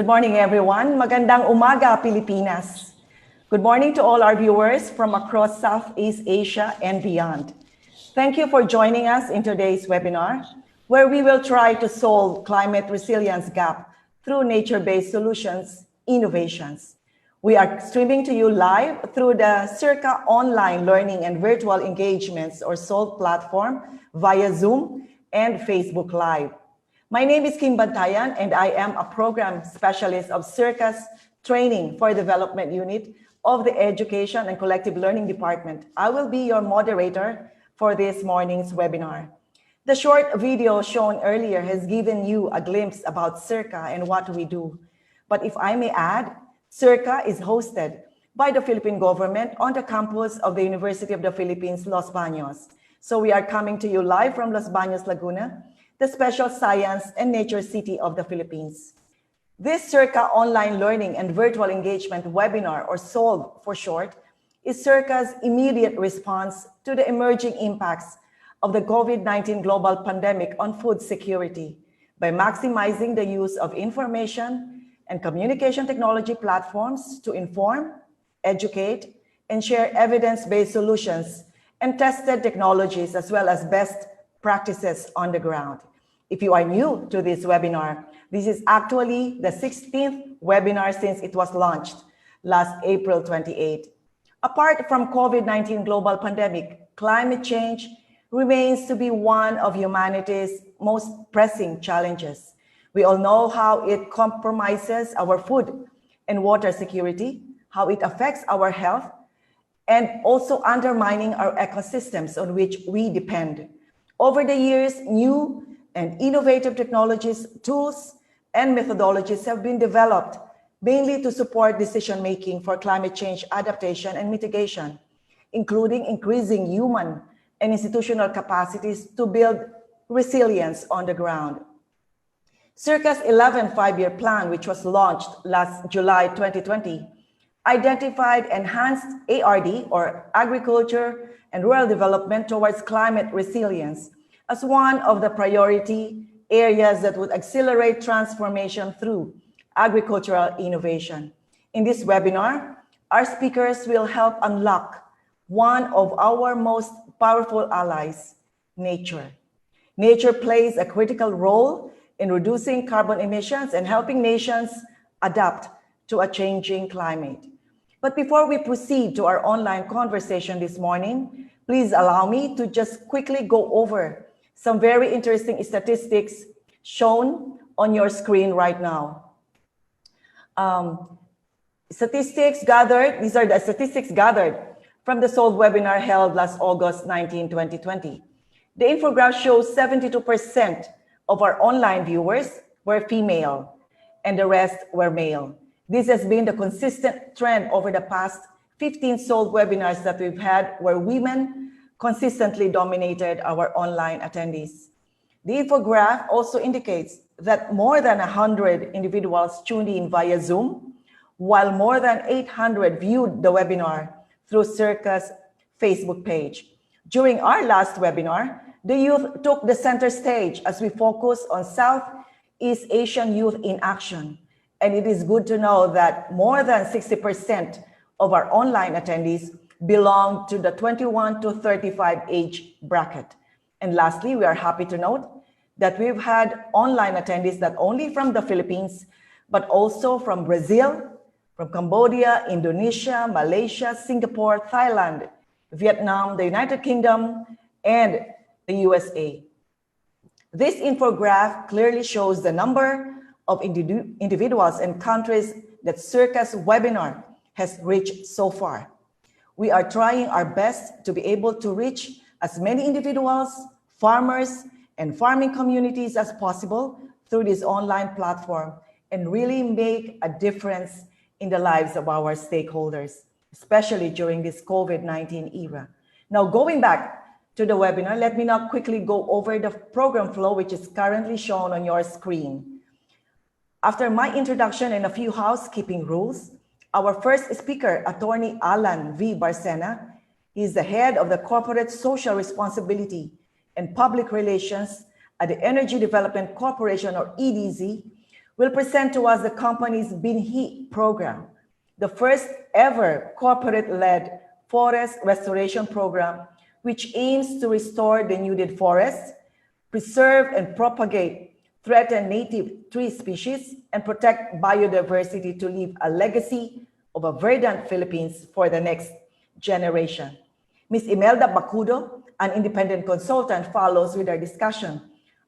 morning, everyone. Magandang umaga, Pilipinas. Good morning to all our viewers from across Southeast Asia and beyond. Thank you for joining us in today's webinar, where we will try to solve climate resilience gap through nature-based solutions, innovations. We are streaming to you live through the SEARCA online learning and virtual engagements or SOLVE platform via Zoom and Facebook Live. My name is Kim Bantayan, and I am a program specialist of SEARCA's Training for Development Unit of the Education and Collective Learning Department. I will be your moderator for this morning's webinar. The short video shown earlier has given you a glimpse about SEARCA and what we do. But if I may add, SEARCA is hosted by the Philippine government on the campus of the University of the Philippines, Los Baños. So we are coming to you live from Los Baños, Laguna, the special science and nature city of the Philippines. This SEARCA online learning and virtual engagement webinar, or SOLVE for short, is SEARCA's immediate response to the emerging impacts of the COVID-19 global pandemic on food security by maximizing the use of information and communication technology platforms to inform, educate, and share evidence-based solutions and tested technologies, as well as best practices on the ground. If you are new to this webinar, this is actually the 16th webinar since it was launched last April 28. Apart from COVID-19 global pandemic, climate change remains to be one of humanity's most pressing challenges. We all know how it compromises our food and water security, how it affects our health, and also undermining our ecosystems on which we depend. Over the years, new and innovative technologies, tools, and methodologies have been developed mainly to support decision-making for climate change adaptation and mitigation, including increasing human and institutional capacities to build resilience on the ground. SEARCA's 11th five-year plan, which was launched last July 2020, identified enhanced ARD, or agriculture and rural development towards climate resilience, as one of the priority areas that would accelerate transformation through agricultural innovation. In this webinar, our speakers will help unlock one of our most powerful allies, nature. Nature plays a critical role in reducing carbon emissions and helping nations adapt to a changing climate. But before we proceed to our online conversation this morning, please allow me to just quickly go over some very interesting statistics shown on your screen right now. Statistics gathered, these are the statistics gathered from the SOLVE webinar held last August 19, 2020. The infograph shows 72% of our online viewers were female and the rest were male. This has been the consistent trend over the past 15 SOLVE webinars that we've had, where women consistently dominated our online attendees. The infograph also indicates that more than 100 individuals tuned in via Zoom, while more than 800 viewed the webinar through SEARCA's Facebook page. During our last webinar, the youth took the center stage as we focus on Southeast Asian youth in action. And it is good to know that more than 60% of our online attendees belong to the 21 to 35 age bracket. And lastly, we are happy to note that we've had online attendees not only from the Philippines, but also from Brazil, from Cambodia, Indonesia, Malaysia, Singapore, Thailand, Vietnam, the United Kingdom, and the USA. This infograph clearly shows the number of individuals and countries that SEARCA's webinar has reached so far. We are trying our best to be able to reach as many individuals, farmers, and farming communities as possible through this online platform and really make a difference in the lives of our stakeholders, especially during this COVID-19 era. Now, going back to the webinar, let me now quickly go over the program flow, which is currently shown on your screen. After my introduction and a few housekeeping rules, our first speaker, Attorney Allan V. Barcena, is the head of the Corporate Social Responsibility and Public Relations at the Energy Development Corporation, or EDC, will present to us the company's BINHI program, the first ever corporate-led forest restoration program, which aims to restore denuded forests, preserve and propagate threatened native tree species, and protect biodiversity to leave a legacy of a verdant Philippines for the next generation. Ms. Imelda Bacudo, an independent consultant, follows with our discussion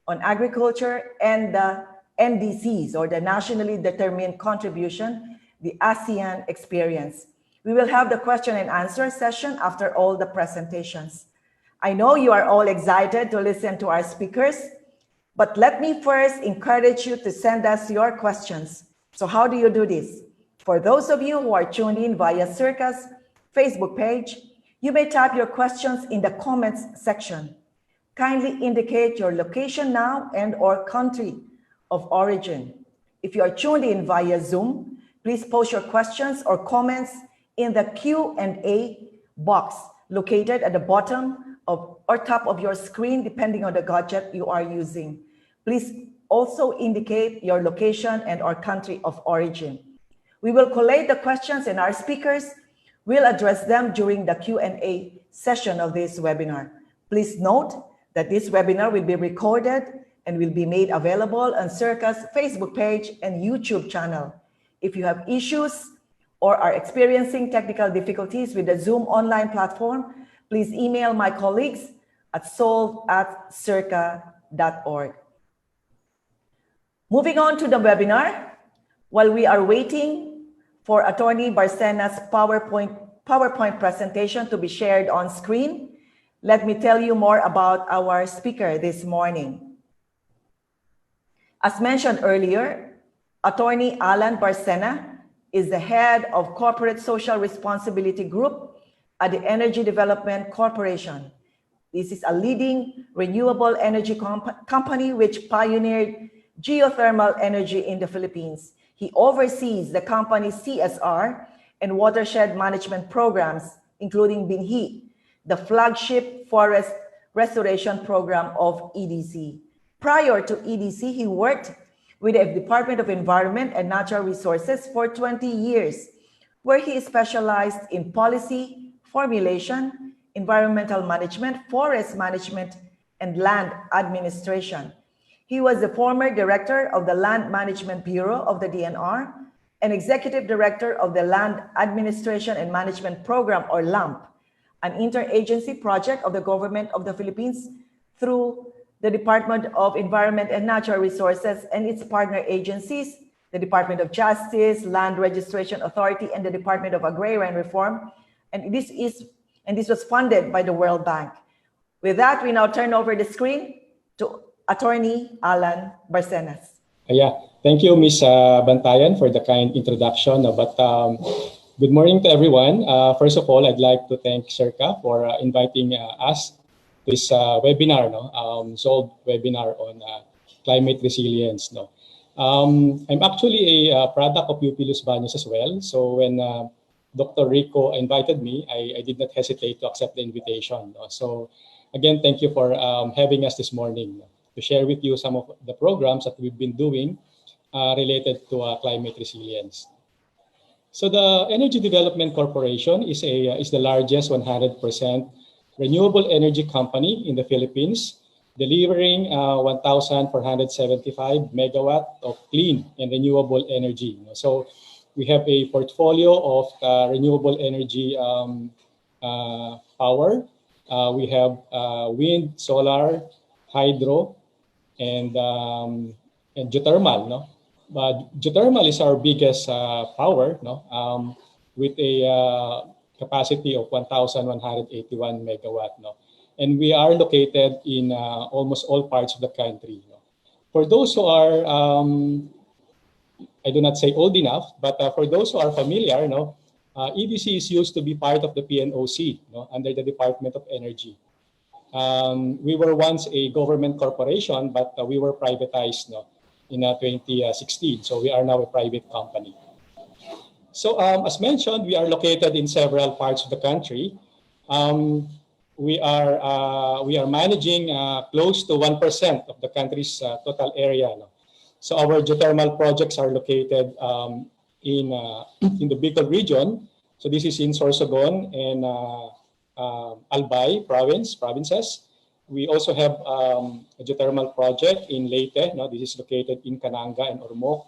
on agriculture and the NDCs, or the Nationally Determined Contribution, the ASEAN experience. We will have the question and answer session after all the presentations. I know you are all excited to listen to our speakers, but let me first encourage you to send us your questions. So how do you do this? For those of you who are tuned in via SEARCA's Facebook page, you may type your questions in the comments section. Kindly indicate your location now and/or country of origin. If you are tuned in via Zoom, please post your questions or comments in the Q&A box located at the bottom of or top of your screen, depending on the gadget you are using. Please also indicate your location and/or country of origin. We will collate the questions and our speakers will address them during the Q&A session of this webinar. Please note that this webinar will be recorded and will be made available on SEARCA's Facebook page and YouTube channel. If you have issues or are experiencing technical difficulties with the Zoom online platform, please email my colleagues at solve@searca.org. Moving on to the webinar, while we are waiting for Atty. Barcena's PowerPoint presentation to be shared on screen, let me tell you more about our speaker this morning. As mentioned earlier, Atty. Allan Barcena is the head of Corporate Social Responsibility Group at the Energy Development Corporation. This is a leading renewable energy company which pioneered geothermal energy in the Philippines. He oversees the company's CSR and watershed management programs, including BINHI, the flagship forest restoration program of EDC. Prior to EDC, he worked with the Department of Environment and Natural Resources for 20 years, where he specialized in policy, formulation, environmental management, forest management, and land administration. He was the former director of the Land Management Bureau of the DNR and executive director of the Land Administration and Management Program, or LAMP, an interagency project of the government of the Philippines through the Department of Environment and Natural Resources and its partner agencies, the Department of Justice, Land Registration Authority, and the Department of Agrarian Reform. And this was funded by the World Bank. With that, we now turn over the screen to Atty. Allan Barcena. Yeah, thank you, Ms. Bantayan, for the kind introduction. Good morning to everyone. First of all, I'd like to thank SEARCA for inviting us to this webinar, SOLVE webinar on climate resilience. I'm actually a product of UP Los Baños as well. So when Dr. Rico invited me, I did not hesitate to accept the invitation. So again, thank you for having us this morning to share with you some of the programs that we've been doing related to climate resilience. So the Energy Development Corporation is the largest 100% renewable energy company in the Philippines, delivering 1,475 megawatt of clean and renewable energy. So we have a portfolio of renewable energy power. We have wind, solar, hydro, and geothermal. But geothermal is our biggest power, with a capacity of 1,181 megawatt. And we are located in almost all parts of the country. For those who are, I do not say old enough, but for those who are familiar, EDCs used to be part of the PNOC, under the Department of Energy. We were once a government corporation, but we were privatized in 2016. So we are now a private company. So as mentioned, we are located in several parts of the country. We are managing close to 1% of the country's total area. So our geothermal projects are located in the Bicol region. So this is in Sorsogon and Albay provinces. We also have a geothermal project in Leyte. No, this is located in Cananga and Ormoc.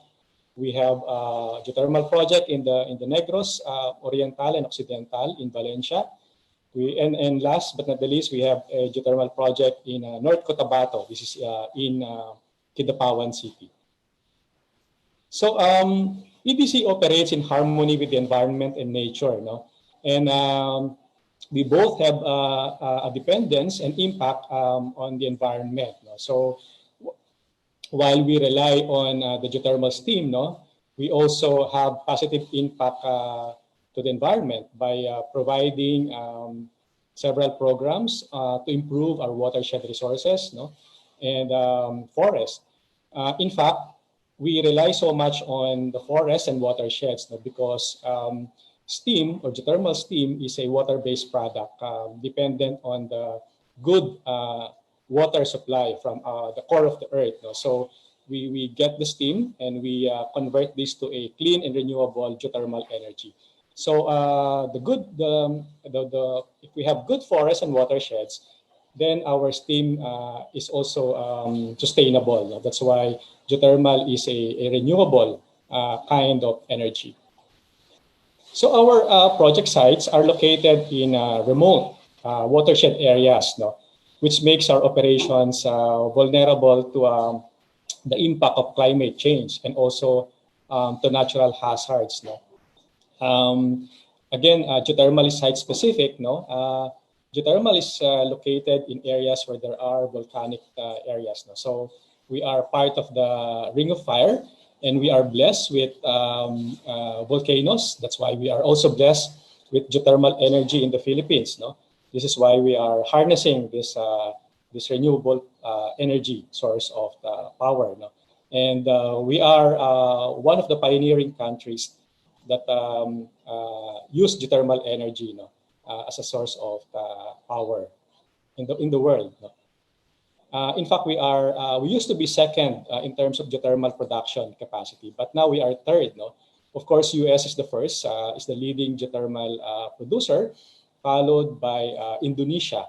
We have a geothermal project in the Negros Oriental and Occidental in Valencia. And last but not the least, we have a geothermal project in North Cotabato. This is in Kidapawan City. So EDC operates in harmony with the environment and nature, no? And we both have a dependence and impact on the environment. No? So while we rely on the geothermal steam, no, we also have positive impact to the environment by providing several programs to improve our watershed resources, no, and forests. In fact, we rely so much on the forests and watersheds, no, because steam or geothermal steam is a water-based product dependent on the good water supply from the core of the earth. No? So we get the steam and we convert this to a clean and renewable geothermal energy. So if we have good forests and watersheds, then our steam is also sustainable. No? That's why geothermal is a renewable kind of energy. So our project sites are located in remote watershed areas, no, which makes our operations vulnerable to the impact of climate change and also to natural hazards. No? Again, geothermal is site-specific. No? Geothermal is located in areas where there are volcanic areas. No? So we are part of the Ring of Fire, and we are blessed with volcanoes. That's why we are also blessed with geothermal energy in the Philippines. No? This is why we are harnessing this renewable energy source of power. No? And we are one of the pioneering countries that use geothermal energy, no, as a source of power in the world. No? In fact, we used to be second in terms of geothermal production capacity, but now we are third. No, of course, US is the first, is the leading geothermal producer, followed by Indonesia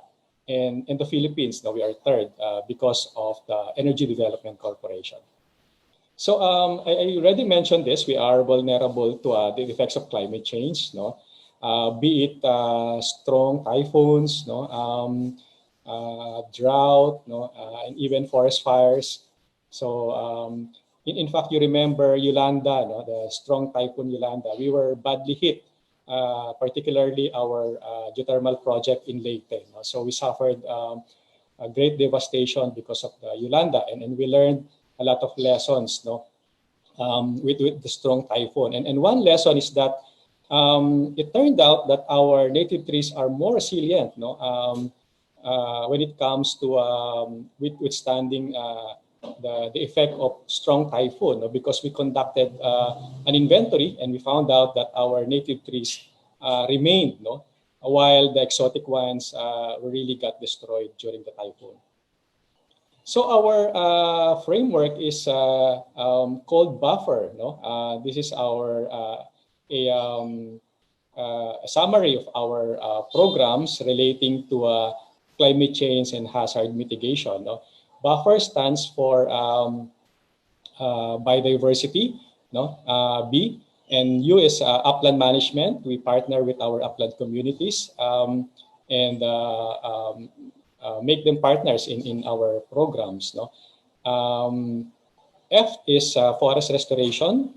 and the Philippines. Now we are third because of the Energy Development Corporation. So I already mentioned this. We are vulnerable to the effects of climate change. No, be it strong typhoons. No. Drought, no, and even forest fires. So, in fact, you remember Yolanda, no, the strong Typhoon Yolanda. We were badly hit, particularly our geothermal project in Leyte. No? So we suffered a great devastation because of the Yolanda, and we learned a lot of lessons, no, with the strong typhoon. And one lesson is that it turned out that our native trees are more resilient, no. When it comes to withstanding the effect of strong typhoon, no? Because we conducted an inventory and we found out that our native trees remained, no? While the exotic ones really got destroyed during the typhoon. So our framework is called Buffer. No? This is our a summary of our programs relating to climate change and hazard mitigation. No? Buffer stands for biodiversity, no? B, and U is upland management. We partner with our upland communities and make them partners in our programs. No? F is forest restoration.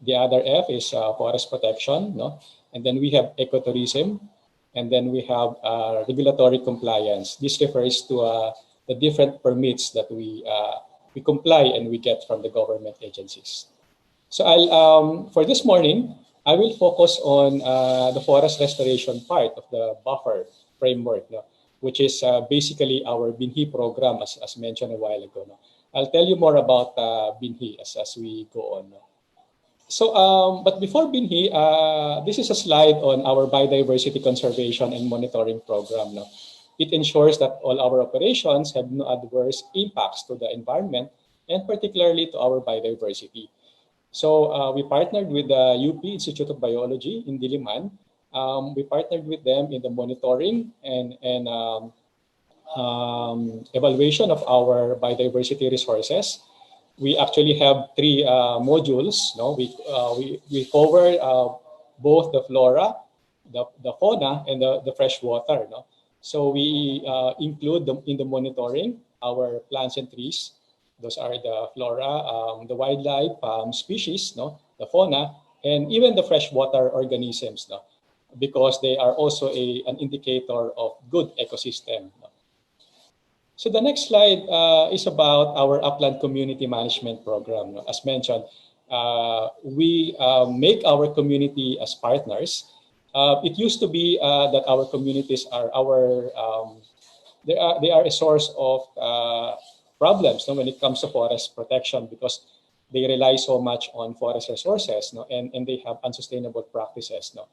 The other F is forest protection. No? And then we have ecotourism. And then we have regulatory compliance. This refers to the different permits that we comply and we get from the government agencies. So for this morning, I will focus on the forest restoration part of the buffer framework, no? Which is basically our BINHI program, as mentioned a while ago. No? I'll tell you more about BINHI as we go on. No? So, but before BINHI, this is a slide on our biodiversity conservation and monitoring program. No? It ensures that all our operations have no adverse impacts to the environment and particularly to our biodiversity. So we partnered with the UP Institute of Biology in Diliman. We partnered with them in the monitoring and evaluation of our biodiversity resources. We actually have three modules. No, we cover both the flora, the fauna, and the fresh water. No, so we include them in the monitoring our plants and trees. Those are the flora, the wildlife species, no, the fauna, and even the freshwater organisms, no, because they are also an indicator of good ecosystem. No? So the next slide is about our Upland Community Management Program. No? As mentioned, we make our community as partners. It used to be that our communities are they are a source of problems, no, when it comes to forest protection, because they rely so much on forest resources, no, and they have unsustainable practices, no,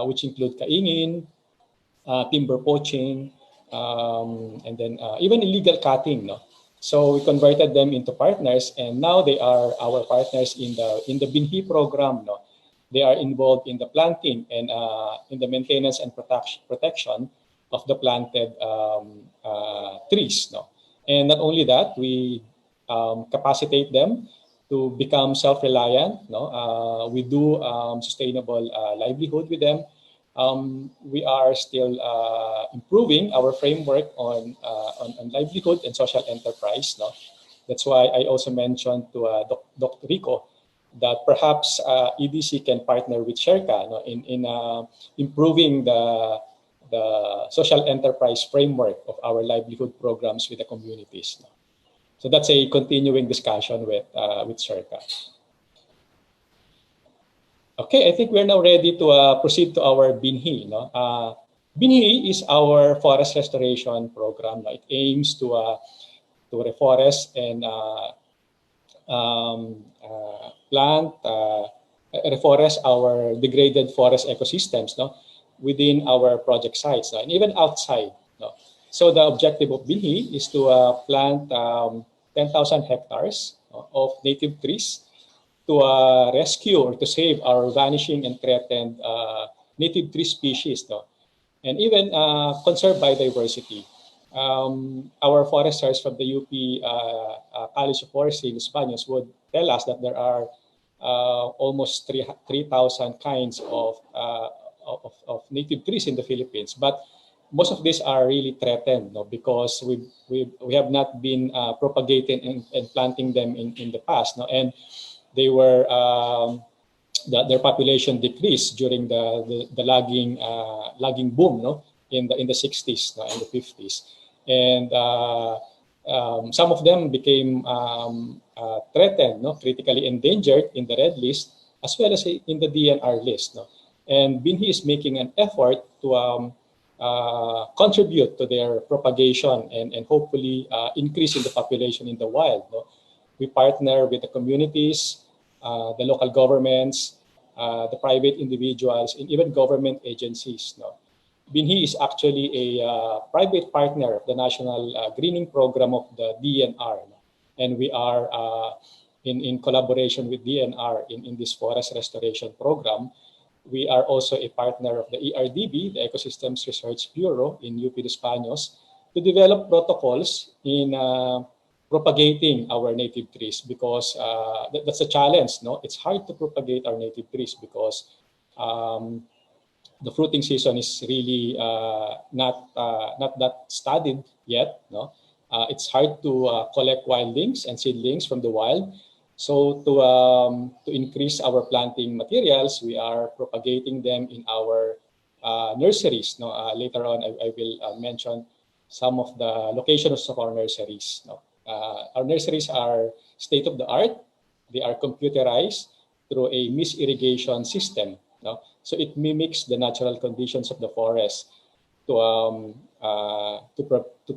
which include kaingin, timber poaching, and then even illegal cutting. No? So we converted them into partners, and now they are our partners in the BINHI program. No? They are involved in the planting and in the maintenance and protection of the planted trees. No? And not only that, we capacitate them to become self-reliant. No? We do sustainable livelihood with them. We are still improving our framework on livelihood and social enterprise. No? That's why I also mentioned to Dr. Rico that perhaps EDC can partner with SEARCA, no, in improving the social enterprise framework of our livelihood programs with the communities. No? So that's a continuing discussion with SEARCA. Okay, I think we're now ready to proceed to our BINHI. No? BINHI is our forest restoration program. No? It aims to reforest and reforest our degraded forest ecosystems, no, within our project sites, no, and even outside. No. So the objective of BINHI is to plant 10,000 hectares, no, of native trees to rescue or to save our vanishing and threatened native tree species, no, and even conserve biodiversity. Our foresters from the UP College of Forestry in Españos would tell us that there are almost 3,000 kinds of native trees in the Philippines, but most of these are really threatened, no, because we have not been propagating and planting them in the past, no, and they were their population decreased during the logging boom, no, in the 60s, no, and the 50s. And some of them became threatened, no, critically endangered in the red list, as well as in the DNR list. No? And BINHI is making an effort to contribute to their propagation and hopefully increase in the population in the wild. No? We partner with the communities, the local governments, the private individuals, and even government agencies. No? BINHI is actually a private partner of the National Greening Program of the DNR. And we are in collaboration with DNR in this forest restoration program. We are also a partner of the ERDB, the Ecosystems Research Bureau in UP Los Baños, to develop protocols in propagating our native trees, because that's a challenge. No, it's hard to propagate our native trees because the fruiting season is really not that studied yet. No, it's hard to collect wildlings and seedlings from the wild. So to increase our planting materials, we are propagating them in our nurseries. No, later on I will mention some of the locations of our nurseries. No, our nurseries are state of the art. They are computerized through a mist irrigation system. No? So it mimics the natural conditions of the forest to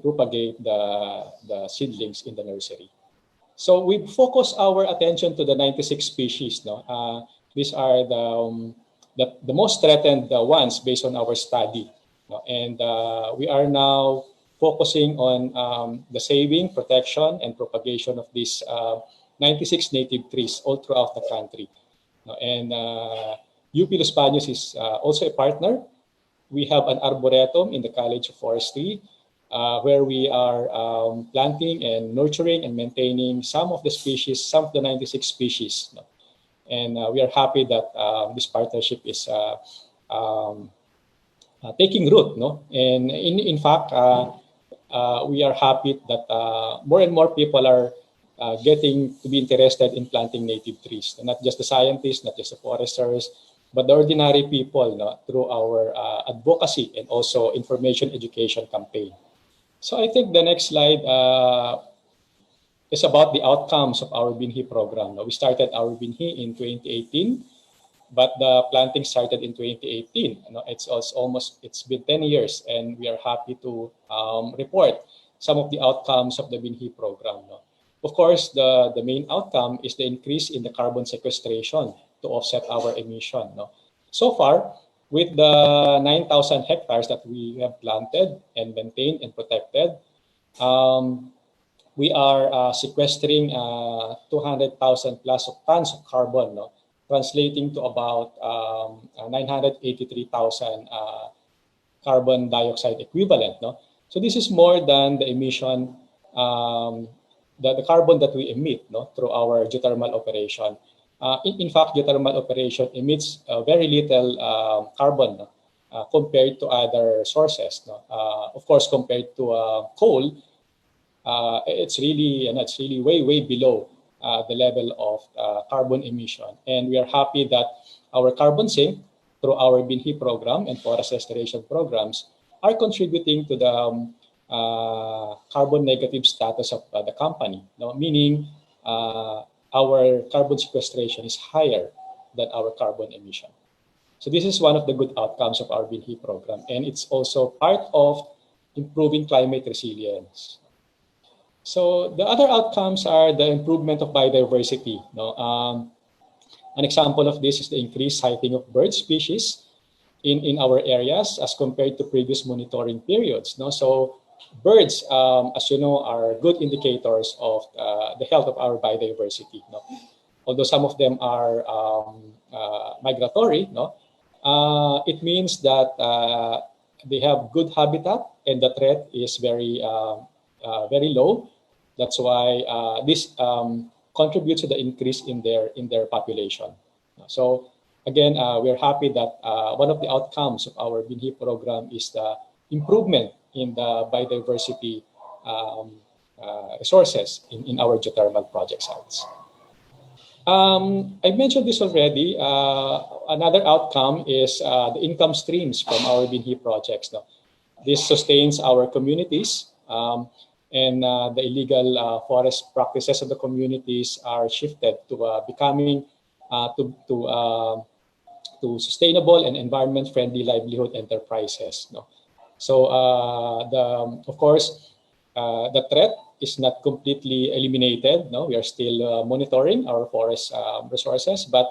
propagate the seedlings in the nursery. So we focus our attention to the 96 species. No? These are the most threatened ones based on our study. No? And we are now focusing on the saving, protection, and propagation of these 96 native trees all throughout the country. And UP Los Baños is also a partner. We have an arboretum in the College of Forestry where we are planting and nurturing and maintaining some of the species, some of the 96 species. And we are happy that this partnership is taking root. And in fact, we are happy that more and more people are getting to be interested in planting native trees. Not just the scientists, not just the foresters, but the ordinary people through our advocacy and also information education campaign. So I think the next slide is about the outcomes of our BINHI program. We started our BINHI in 2018, but the planting started in 2018. It's been 10 years, and we are happy to report some of the outcomes of the BINHI program. Of course, the main outcome is the increase in the carbon sequestration to offset our emission. So far, with the 9,000 hectares that we have planted and maintained and protected, we are sequestering 200,000 plus of tons of carbon, translating to about 983,000 carbon dioxide equivalent. So this is more than the emission, the carbon that we emit through our geothermal operation. In fact, geothermal operation emits very little carbon compared to other sources. Of course, compared to coal, it's really way below the level of carbon emission. And we are happy that our carbon sink through our BINHI program and forest restoration programs are contributing to the carbon negative status of the company, meaning our carbon sequestration is higher than our carbon emission. So this is one of the good outcomes of our BINHI program, and it's also part of improving climate resilience. So the other outcomes are the improvement of biodiversity. An example of this is the increased sighting of bird species in our areas as compared to previous monitoring periods. So birds, as you know, are good indicators of the health of our biodiversity. Although some of them are migratory, it means that they have good habitat and the threat is very low. That's why this contributes to the increase in their population. So again, we're happy that one of the outcomes of our BINHI program is the improvement in the biodiversity resources in our geothermal project sites. I mentioned this already. Another outcome is the income streams from our BINHI projects. This sustains our communities, and the illegal forest practices of the communities are shifted to becoming to sustainable and environment-friendly livelihood enterprises. So, of course, the threat is not completely eliminated. We are still monitoring our forest resources, but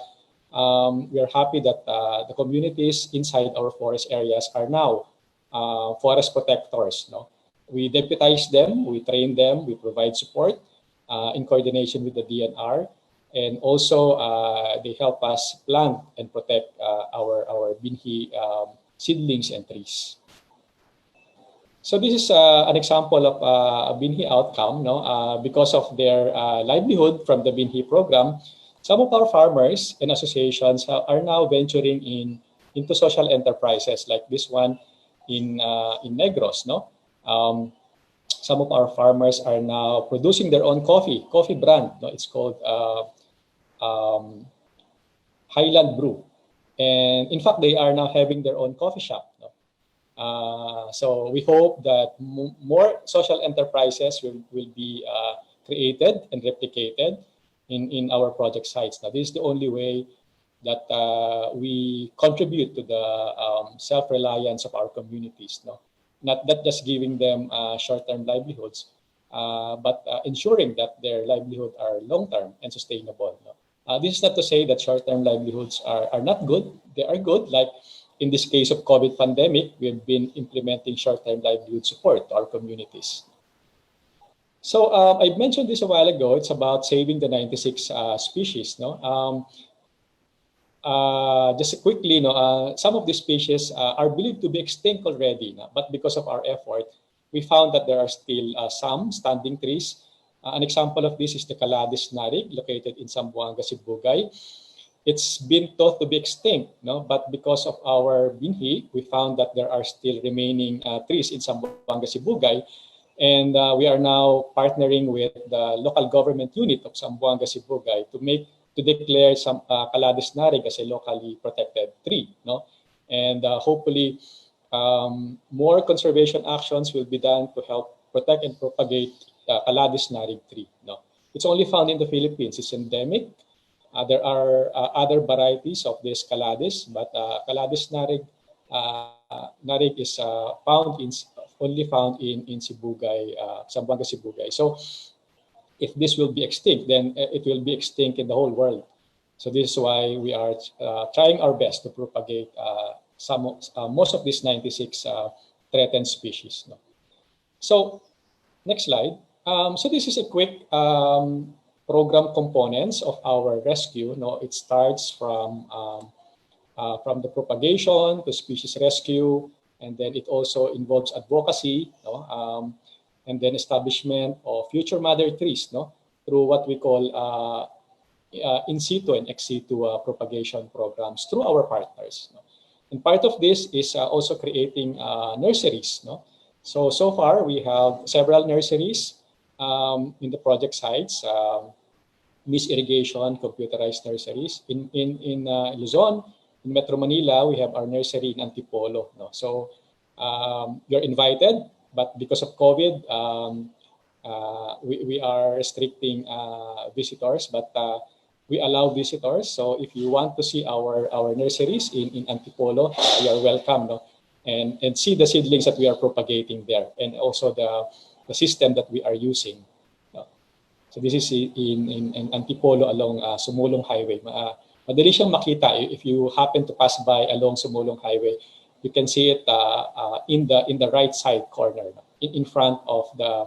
we are happy that the communities inside our forest areas are now forest protectors. We deputize them, we train them, we provide support in coordination with the DNR, and also they help us plant and protect our BINHI seedlings and trees. So this is an example of a BINHI outcome. Because of their livelihood from the BINHI program, some of our farmers and associations are now venturing into social enterprises like this one in Negros. Some of our farmers are now producing their own coffee brand. It's called Highland Brew, and in fact, they are now having their own coffee shop. So we hope that more social enterprises will be created and replicated in our project sites. Now, this is the only way that we contribute to the self-reliance of our communities. Not just giving them short-term livelihoods, but ensuring that their livelihood are long-term and sustainable. This is not to say that short-term livelihoods are not good. They are good, like in this case of COVID pandemic, we've been implementing short-term livelihood support to our communities. So I mentioned this a while ago. It's about saving the 96 species. No, just quickly, some of these species are believed to be extinct already, but because of our effort, we found that there are still some standing trees. An example of this is the Calades narig, located in Zamboanga, Sibugay. It's been thought to be extinct, but because of our BINHI, we found that there are still remaining trees in Zamboanga, Sibugay. And we are now partnering with the local government unit of Zamboanga, Sibugay to declare some Calades narig as a locally protected tree. And hopefully more conservation actions will be done to help protect and propagate Calades narig tree. It's only found in the Philippines. It's endemic. There are other varieties of this Calades, but Calades narig is only found in Sibugay, Zamboanga, Sibugay. So if this will be extinct, then it will be extinct in the whole world. So this is why we are trying our best to propagate most of these 96 threatened species. So next slide. So this is a quick program components of our rescue. It starts from the propagation to species rescue, and then it also involves advocacy, and then establishment of future mother trees, through what we call in situ and ex situ propagation programs through our partners. And part of this is also creating nurseries. So far we have several nurseries in the project sites. Mist irrigation, computerized nurseries. In Luzon, in Metro Manila, we have our nursery in Antipolo. So you're invited, but because of COVID, we are restricting visitors, but we allow visitors. So if you want to see our nurseries in Antipolo, you are welcome. And see the seedlings that we are propagating there, and also the system that we are using. So this is in Antipolo along Sumulong Highway. Madali siyang makita if you happen to pass by along Sumulong Highway. You can see it in the right side corner, in front of the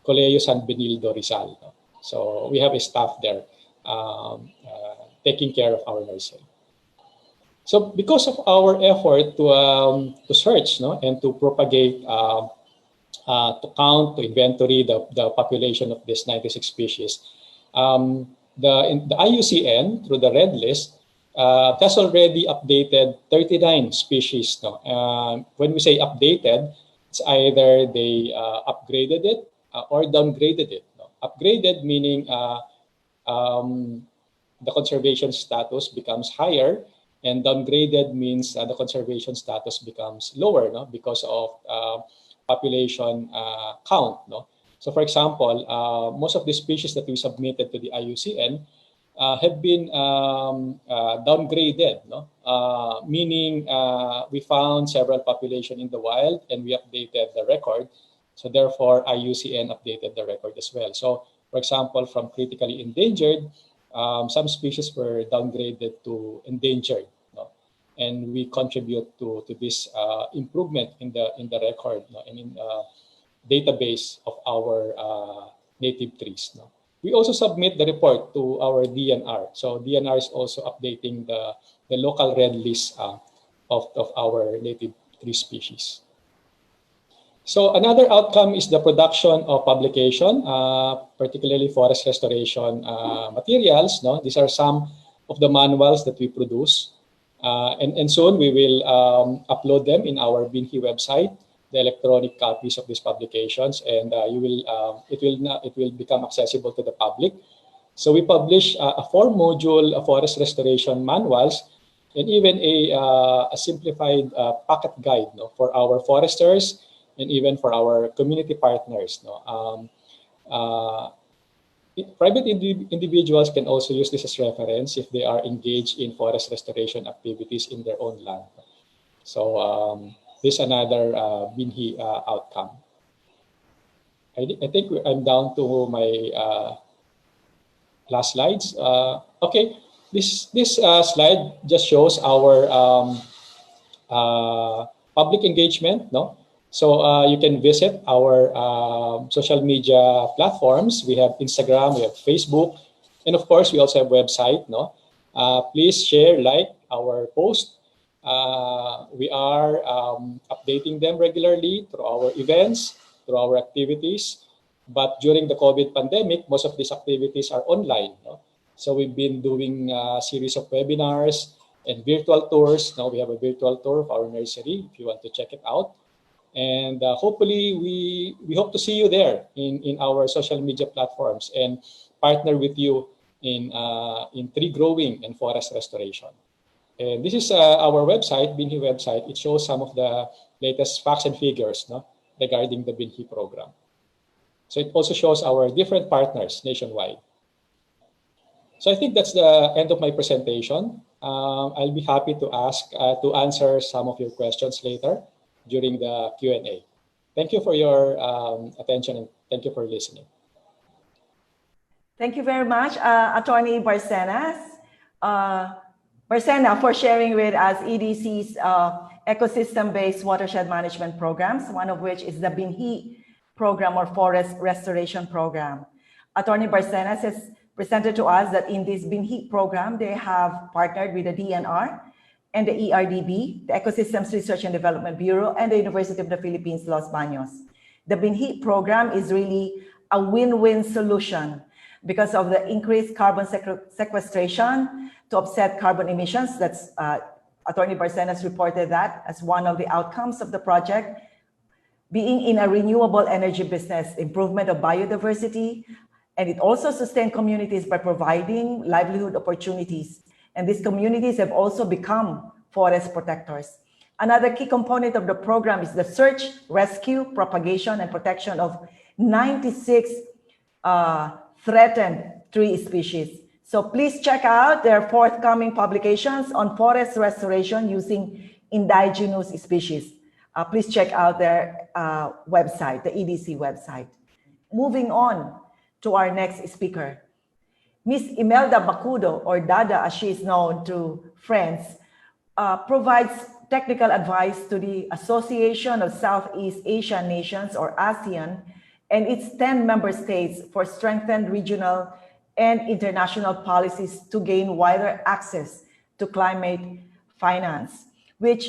Colegio San Benildo Rizal. So we have a staff there taking care of our nursery. So because of our effort to search and to propagate, to count, to inventory the population of this 96 species, the IUCN, through the red list, has already updated 39 species. When we say updated, it's either they upgraded it or downgraded it. Upgraded meaning the conservation status becomes higher, and downgraded means the conservation status becomes lower, because of population count. So for example, most of the species that we submitted to the IUCN have been downgraded, meaning we found several population in the wild and we updated the record. So therefore, IUCN updated the record as well. So for example, from critically endangered, some species were downgraded to endangered, and we contribute to this improvement in the record and in database of our native trees. We also submit the report to our DNR. So DNR is also updating the local red list of our native tree species. So another outcome is the production of publication, particularly forest restoration materials. These are some of the manuals that we produce. And soon we will upload them in our BINHI website, the electronic copies of these publications, and it will become accessible to the public. So we publish a 4-module forest restoration manuals, and even a simplified pocket guide for our foresters and even for our community partners. Private individuals can also use this as reference if they are engaged in forest restoration activities in their own land. So this is another BINHI outcome. I think I'm down to my last slides. Okay, this slide just shows our public engagement, no? So you can visit our social media platforms. We have Instagram, we have Facebook, and of course, we also have website, no? Please share, like our post. We are updating them regularly through our events, through our activities. But during the COVID pandemic, most of these activities are online, no? So we've been doing a series of webinars and virtual tours. Now we have a virtual tour of our nursery if you want to check it out. And hopefully we hope to see you there in our social media platforms and partner with you in tree growing and forest restoration. And this is our website, BINHI website. It shows some of the latest facts and figures, no, regarding the BINHI program. So it also shows our different partners nationwide. So I think that's the end of my presentation. I'll be happy to answer some of your questions later during the Q&A. Thank you for your attention and thank you for listening. Thank you very much, Attorney Barcena, for sharing with us EDC's ecosystem-based watershed management programs, one of which is the BINHI program or Forest Restoration Program. Attorney Barcena has presented to us that in this BINHI program, they have partnered with the DNR and the ERDB, the Ecosystems Research and Development Bureau, and the University of the Philippines, Los Baños. The BINHI program is really a win-win solution because of the increased carbon sequestration to offset carbon emissions. That's Attorney Barcena has reported that as one of the outcomes of the project. Being in a renewable energy business, improvement of biodiversity, and it also sustained communities by providing livelihood opportunities. And these communities have also become forest protectors. Another key component of the program is the search, rescue, propagation, and protection of 96 threatened tree species. So please check out their forthcoming publications on forest restoration using indigenous species. Please check out their website, the EDC website. Moving on to our next speaker. Ms. Imelda Bacudo, or Dada as she is known to friends, provides technical advice to the Association of Southeast Asian Nations, or ASEAN, and its 10 member states for strengthened regional and international policies to gain wider access to climate finance, which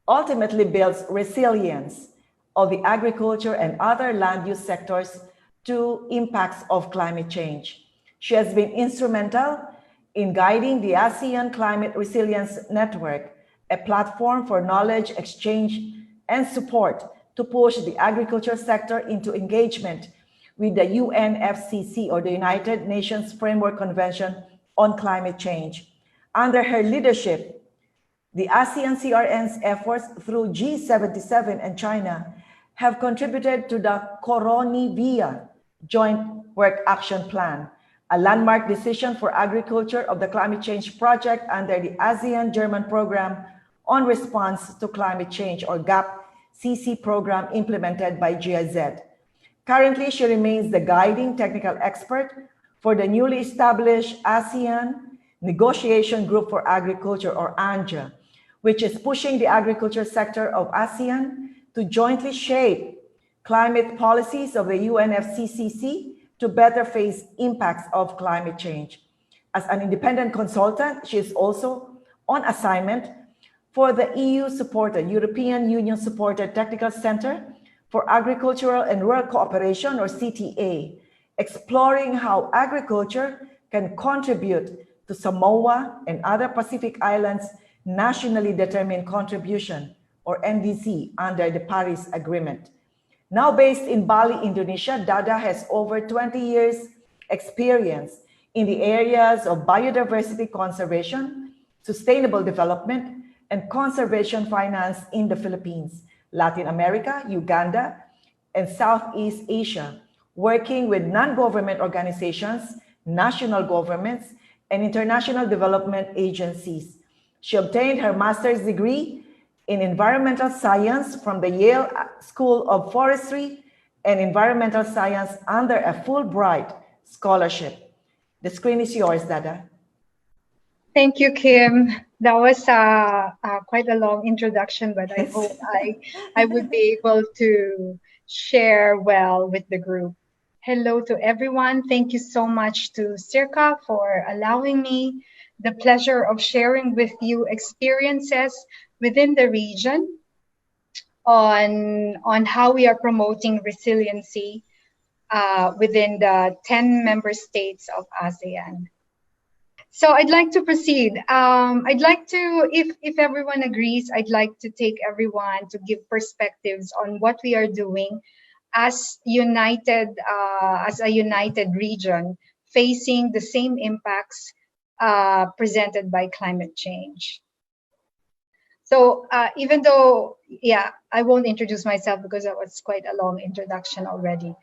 ultimately builds resilience of the agriculture and other land use sectors to impacts of climate change. She has been instrumental in guiding the ASEAN Climate Resilience Network, a platform for knowledge exchange and support to push the agriculture sector into engagement with the UNFCCC, or the United Nations Framework Convention on Climate Change. Under her leadership, the ASEAN CRN's efforts through G77 and China have contributed to the Coronivia Joint Work Action Plan, a landmark decision for agriculture of the Climate Change Project under the ASEAN German Program on Response to Climate Change, or GAP-CC program implemented by GIZ. Currently, she remains the guiding technical expert for the newly established ASEAN Negotiation Group for Agriculture, or ANGA, which is pushing the agriculture sector of ASEAN to jointly shape climate policies of the UNFCCC to better face impacts of climate change. As an independent consultant, she is also on assignment for the EU-supported, European Union-supported Technical Center for Agricultural and Rural Cooperation, or CTA, exploring how agriculture can contribute to Samoa and other Pacific Islands' nationally determined contribution, or NDC, under the Paris Agreement. Now based in Bali, Indonesia, Dada has over 20 years experience in the areas of biodiversity conservation, sustainable development, and conservation finance in the Philippines, Latin America, Uganda, and Southeast Asia, working with non-government organizations, national governments, and international development agencies. She obtained her master's degree in environmental science from the Yale School of Forestry and Environmental Science under a Fulbright scholarship. The screen is yours, Dada. Thank you, Kim. That was quite a long introduction, but I hope I would be able to share well with the group. Hello to everyone. Thank you so much to SEARCA for allowing me the pleasure of sharing with you experiences within the region on how we are promoting resiliency within the 10 member states of ASEAN. So I'd like to proceed. I'd like to, if everyone agrees, I'd like to take everyone to give perspectives on what we are doing as as a united region facing the same impacts presented by climate change. So even though, yeah, I won't introduce myself because that was quite a long introduction already.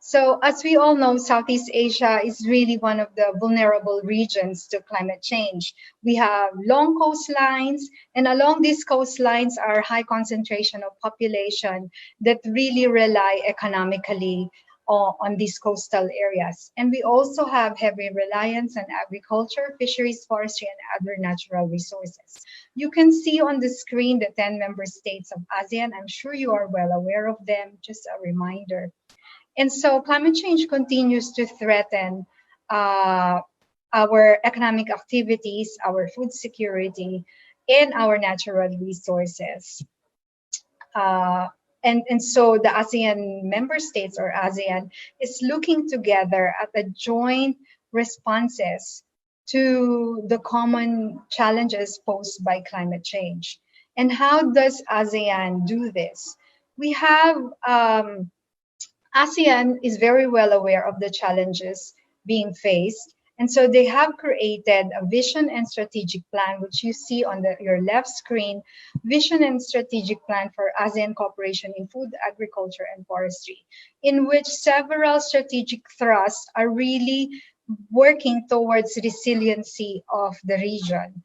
So as we all know, Southeast Asia is really one of the vulnerable regions to climate change. We have long coastlines, and along these coastlines are high concentration of population that really rely economically on these coastal areas. And we also have heavy reliance on agriculture, fisheries, forestry, and other natural resources. You can see on the screen the 10 member states of ASEAN. I'm sure you are well aware of them, just a reminder. And so climate change continues to threaten our economic activities, our food security, and our natural resources. And so the ASEAN member states or ASEAN is looking together at the joint responses to the common challenges posed by climate change. And how does ASEAN do this? We have ASEAN is very well aware of the challenges being faced. And so they have created a vision and strategic plan, which you see on your left screen, vision and strategic plan for ASEAN cooperation in food, agriculture, and forestry, in which several strategic thrusts are really working towards resiliency of the region.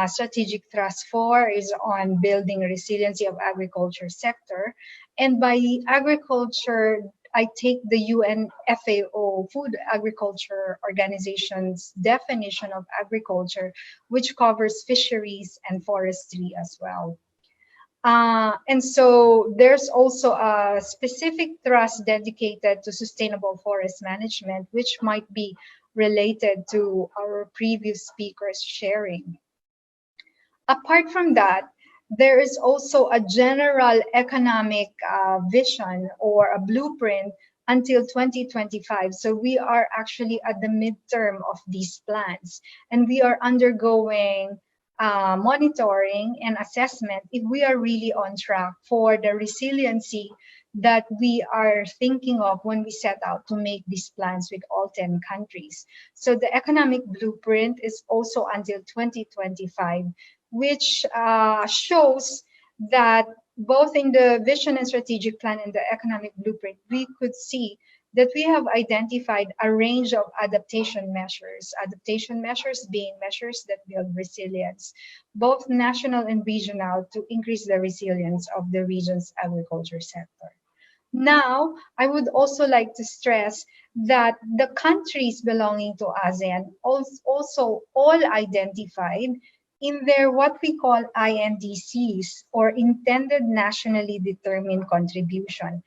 Strategic thrust 4 is on building resiliency of agriculture sector. And by agriculture, I take the UN FAO, Food Agriculture Organization's definition of agriculture, which covers fisheries and forestry as well. And so there's also a specific thrust dedicated to sustainable forest management, which might be related to our previous speakers sharing. Apart from that, there is also a general economic vision or a blueprint until 2025. So we are actually at the midterm of these plans, and we are undergoing monitoring and assessment if we are really on track for the resiliency that we are thinking of when we set out to make these plans with all 10 countries. So the economic blueprint is also until 2025, which shows that both in the vision and strategic plan and the economic blueprint, we could see that we have identified a range of adaptation measures being measures that build resilience, both national and regional, to increase the resilience of the region's agriculture sector. Now, I would also like to stress that the countries belonging to ASEAN also all identified in their what we call INDCs, or Intended Nationally Determined Contribution.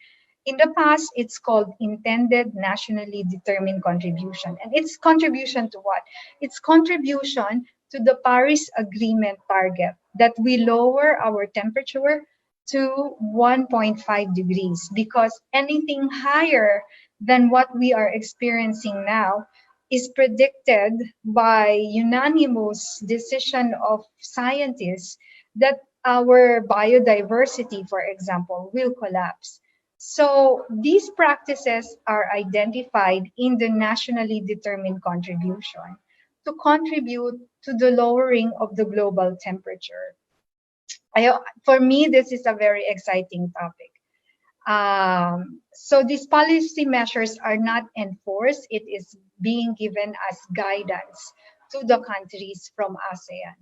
In the past, it's called Intended Nationally Determined Contribution. And it's contribution to what? It's contribution to the Paris Agreement target that we lower our temperature to 1.5 degrees, because anything higher than what we are experiencing now is predicted by unanimous decision of scientists that our biodiversity, for example, will collapse. So these practices are identified in the nationally determined contribution to contribute to the lowering of the global temperature. For me, this is a very exciting topic. So these policy measures are not enforced. It is being given as guidance to the countries from ASEAN.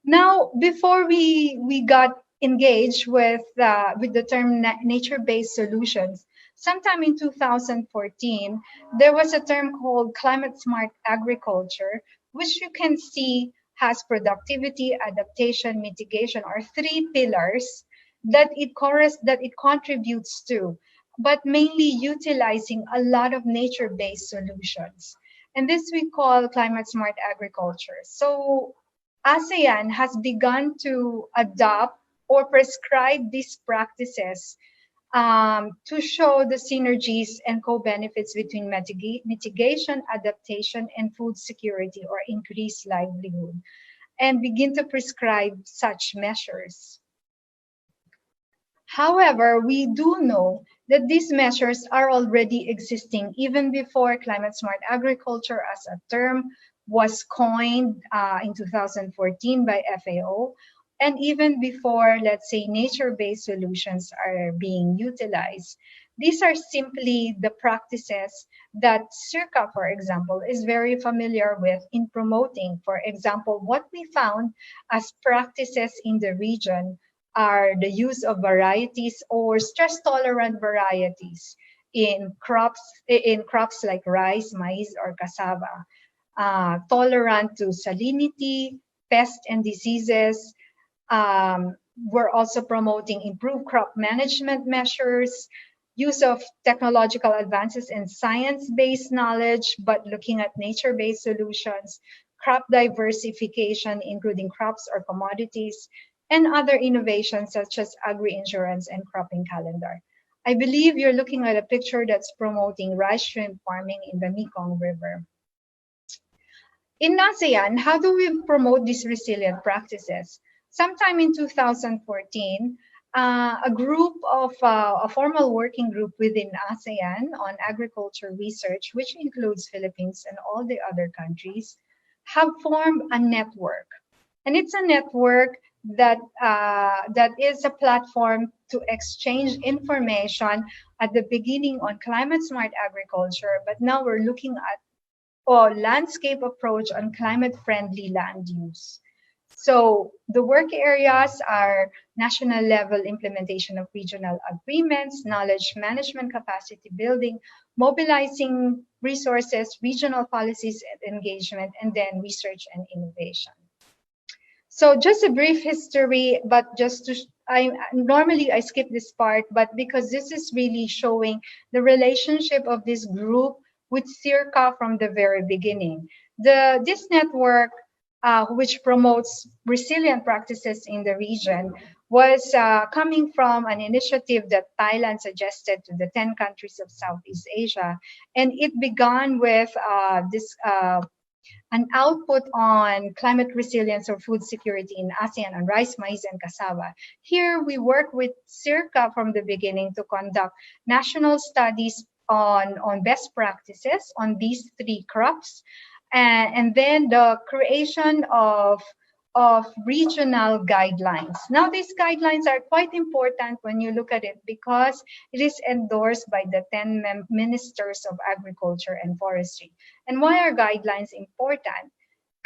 Now, before we got engaged with the term nature-based solutions, sometime in 2014, there was a term called climate smart agriculture, which you can see has productivity, adaptation, mitigation, or three pillars that it contributes to, but mainly utilizing a lot of nature-based solutions. And this we call climate smart agriculture. So ASEAN has begun to adopt or prescribe these practices to show the synergies and co-benefits between mitigation, adaptation, and food security or increased livelihood, and begin to prescribe such measures. However, we do know that these measures are already existing even before climate smart agriculture as a term was coined in 2014 by FAO, and even before, let's say, nature-based solutions are being utilized. These are simply the practices that SEARCA, for example, is very familiar with in promoting. For example, what we found as practices in the region are the use of varieties or stress-tolerant varieties in crops like rice, maize, or cassava, tolerant to salinity, pests, and diseases. We're also promoting improved crop management measures, use of technological advances and science-based knowledge, but looking at nature-based solutions, crop diversification, including crops or commodities, and other innovations such as agri-insurance and cropping calendar. I believe you're looking at a picture that's promoting rice shrimp farming in the Mekong River. In ASEAN, how do we promote these resilient practices? Sometime in 2014, a formal working group within ASEAN on agriculture research, which includes Philippines and all the other countries, have formed a network. And it's a network that is a platform to exchange information at the beginning on climate smart agriculture, but now we're looking at a landscape approach on climate friendly land use. So the work areas are national level implementation of regional agreements, knowledge management, capacity building, mobilizing resources, regional policies and engagement, and then research and innovation. So just a brief history, but just to, normally I skip this part, but because this is really showing the relationship of this group with SEARCA from the very beginning. This network, which promotes resilient practices in the region, was coming from an initiative that Thailand suggested to the 10 countries of Southeast Asia. And it began with an output on climate resilience or food security in ASEAN on rice, maize, and cassava. Here we work with SEARCA from the beginning to conduct national studies on best practices on these three crops, and then the creation of regional guidelines. Now, these guidelines are quite important when you look at it because it is endorsed by the 10 ministers of agriculture and forestry. And why are guidelines important?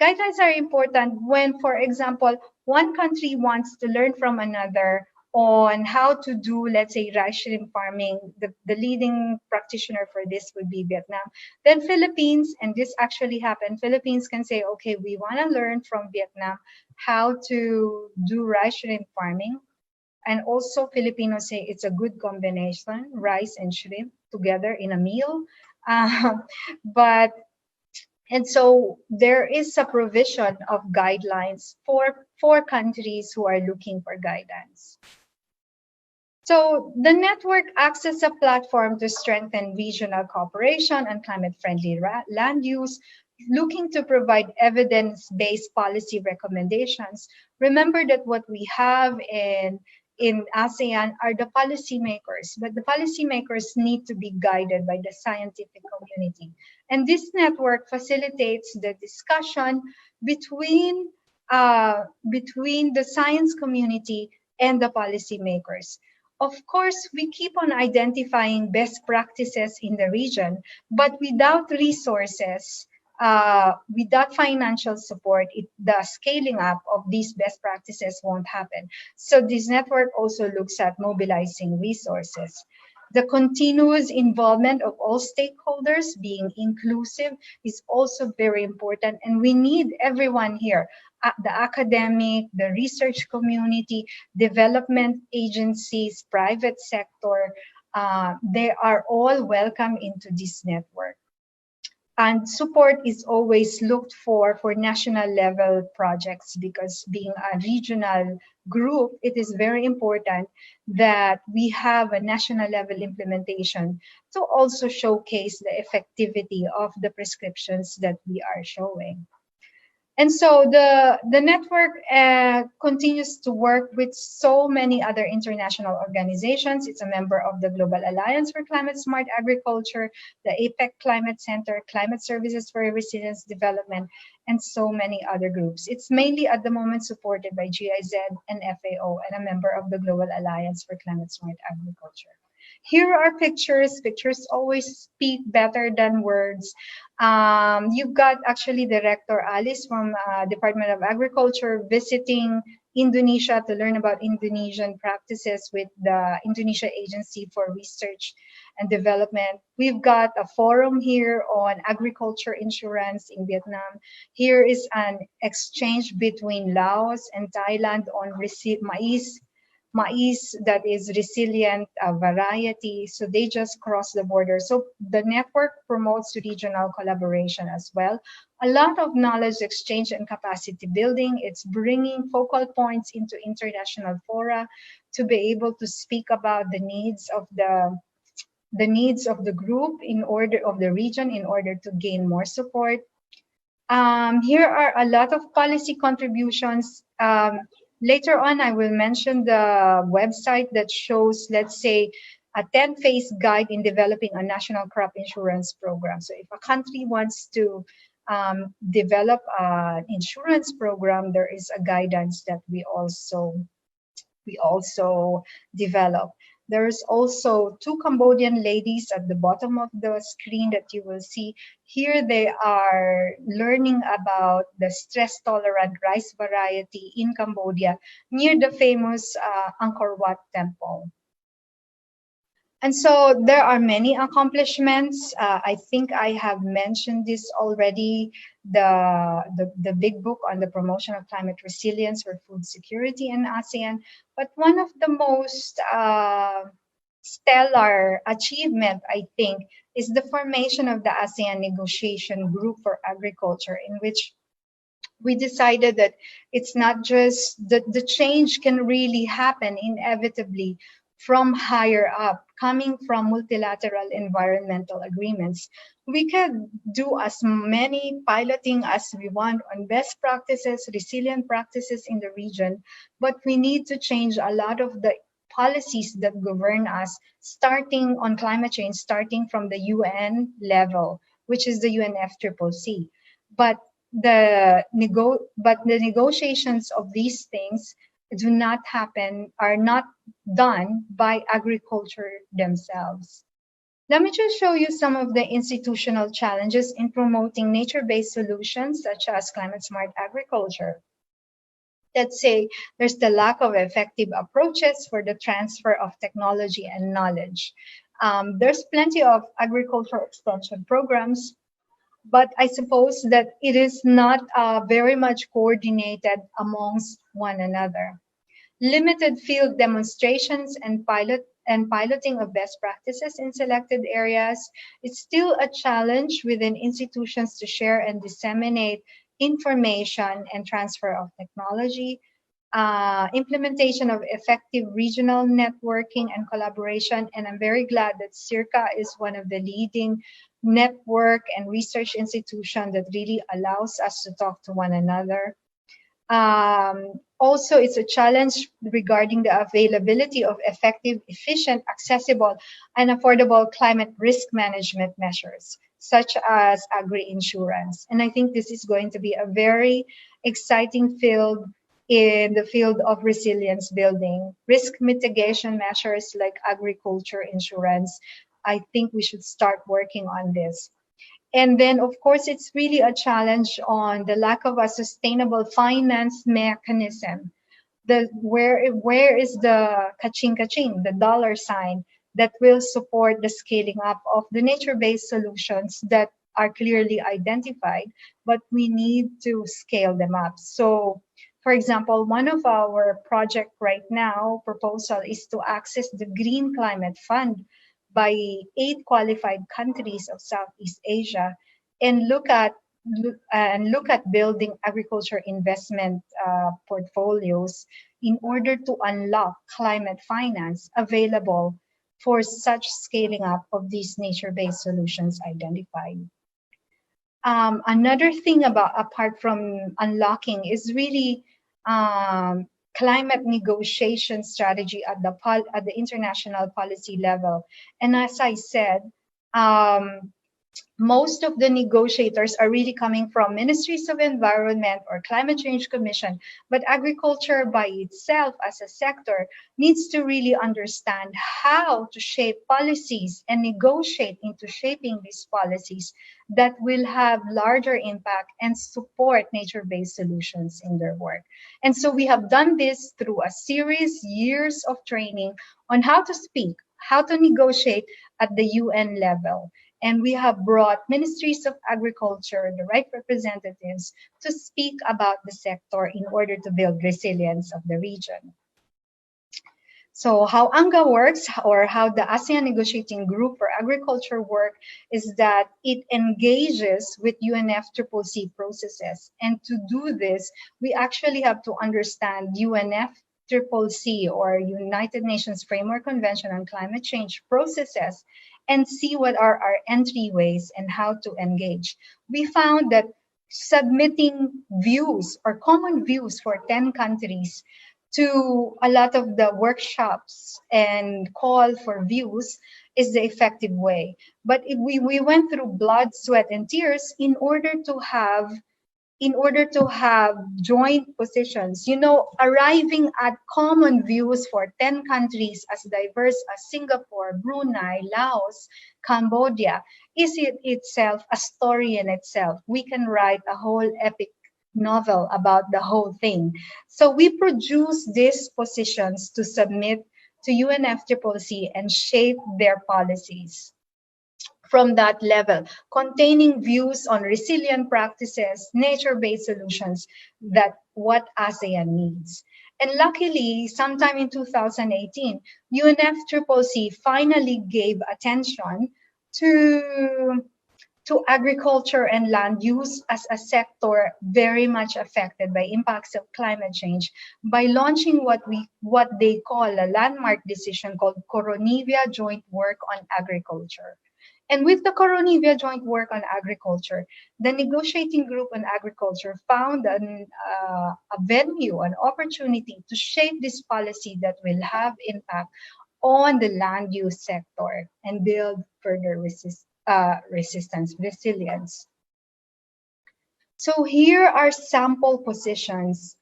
Guidelines are important when, for example, one country wants to learn from another on how to do, let's say, rice shrimp farming. The leading practitioner for this would be Vietnam. Then Philippines, and this actually happened, Philippines can say, okay, we want to learn from Vietnam how to do rice shrimp farming. And also Filipinos say it's a good combination, rice and shrimp together in a meal. And so there is a provision of guidelines for countries who are looking for guidance. So the network acts as a platform to strengthen regional cooperation and climate-friendly land use, looking to provide evidence-based policy recommendations. Remember that what we have in ASEAN are the policymakers, but the policymakers need to be guided by the scientific community. And this network facilitates the discussion between the science community and the policymakers. Of course, we keep on identifying best practices in the region, but without resources, without financial support, the scaling up of these best practices won't happen. So this network also looks at mobilizing resources. The continuous involvement of all stakeholders, being inclusive, is also very important. And we need everyone here, the academic, the research community, development agencies, private sector. They are all welcome into this network. And support is always looked for national level projects, because being a regional group, it is very important that we have a national level implementation to also showcase the effectivity of the prescriptions that we are showing. And so the network continues to work with so many other international organizations. It's a member of the Global Alliance for Climate Smart Agriculture, the APEC Climate Center, Climate Services for Resilience Development, and so many other groups. It's mainly at the moment supported by GIZ and FAO, and a member of the Global Alliance for Climate Smart Agriculture. Here are pictures. Pictures always speak better than words. You've got actually Director Alice from Department of Agriculture visiting Indonesia to learn about Indonesian practices with the Indonesia Agency for Research and Development. We've got a forum here on agriculture insurance in Vietnam. Here is an exchange between Laos and Thailand on maize that is resilient variety. So they just cross the border. So the network promotes regional collaboration as well. A lot of knowledge exchange and capacity building. It's bringing focal points into international fora to be able to speak about the needs of the group of the region in order to gain more support. Here are a lot of policy contributions. Later on, I will mention the website that shows, let's say, a 10-phase guide in developing a national crop insurance program. So if a country wants to develop an insurance program, there is a guidance that we also develop. There's also two Cambodian ladies at the bottom of the screen that you will see. Here they are learning about the stress-tolerant rice variety in Cambodia near the famous Angkor Wat temple. And so there are many accomplishments. I think I have mentioned this already, the big book on the promotion of climate resilience for food security in ASEAN. But one of the most stellar achievement, I think, is the formation of the ASEAN Negotiation Group for Agriculture, in which we decided that it's not just the change can really happen inevitably from higher up, coming from multilateral environmental agreements. We can do as many piloting as we want on best practices, resilient practices in the region, but we need to change a lot of the policies that govern us, starting on climate change, starting from the UN level, which is the UNFCCC. But the negotiations of these things do not happen, are not done by agriculture themselves. Let me just show you some of the institutional challenges in promoting nature-based solutions such as climate smart agriculture. Let's say there's the lack of effective approaches for the transfer of technology and knowledge. There's plenty of agricultural extension programs, but I suppose that it is not very much coordinated amongst one another. Limited field demonstrations and piloting of best practices in selected areas. It's still a challenge within institutions to share and disseminate information and transfer of technology. Implementation of effective regional networking and collaboration. And I'm very glad that SEARCA is one of the leading network and research institution that really allows us to talk to one another. Also, it's a challenge regarding the availability of effective, efficient, accessible, and affordable climate risk management measures, such as agri-insurance. And I think this is going to be a very exciting field in the field of resilience building. Risk mitigation measures like agriculture insurance, I think we should start working on this. And then, of course, it's really a challenge on the lack of a sustainable finance mechanism. Where is the kaching, the dollar sign, that will support the scaling up of the nature-based solutions that are clearly identified, but we need to scale them up. So, for example, one of our project right now proposal is to access the Green Climate Fund by 8 qualified countries of Southeast Asia and look at building agriculture investment portfolios in order to unlock climate finance available for such scaling up of these nature-based solutions identified. Another thing apart from unlocking is really climate negotiation strategy at the international policy level. And as I said, most of the negotiators are really coming from ministries of environment or climate change commission, but agriculture by itself as a sector needs to really understand how to shape policies and negotiate into shaping these policies that will have larger impact and support nature-based solutions in their work. And so we have done this through a years of training on how to speak, how to negotiate at the UN level. And we have brought ministries of agriculture, the right representatives, to speak about the sector in order to build resilience of the region. So how ANGA works, or how the ASEAN Negotiating Group for Agriculture work, is that it engages with UNFCCC processes. And to do this, we actually have to understand UNFCCC, or United Nations Framework Convention on Climate Change processes, and see what are our entryways and how to engage. We found that submitting views or common views for 10 countries to a lot of the workshops and call for views is the effective way. But if we went through blood, sweat, and tears in order to have joint positions, arriving at common views for 10 countries as diverse as Singapore, Brunei, Laos, Cambodia, is it itself a story in itself. We can write a whole epic novel about the whole thing. So we produce these positions to submit to UNFCCC and shape their policies from that level, containing views on resilient practices, nature-based solutions, that what ASEAN needs. And luckily, sometime in 2018, UNFCCC finally gave attention to agriculture and land use as a sector very much affected by impacts of climate change by launching what they call a landmark decision called Coronivia Joint Work on Agriculture. And with the Coronivia Joint Work on Agriculture, the negotiating group on agriculture found a venue, an opportunity to shape this policy that will have impact on the land use sector and build further resilience. So here are sample positions.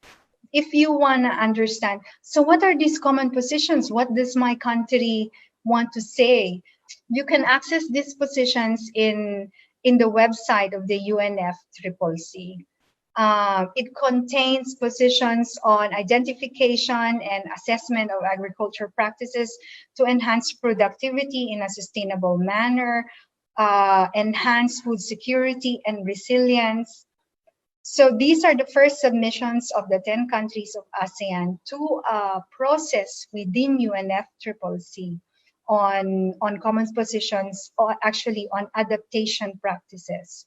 If you want to understand, so what are these common positions? What does my country want to say? You can access these positions in the website of the UNFCCC. It contains positions on identification and assessment of agriculture practices to enhance productivity in a sustainable manner, enhance food security and resilience. So these are the first submissions of the 10 countries of ASEAN to a process within UNFCCC on common positions, or actually on adaptation practices.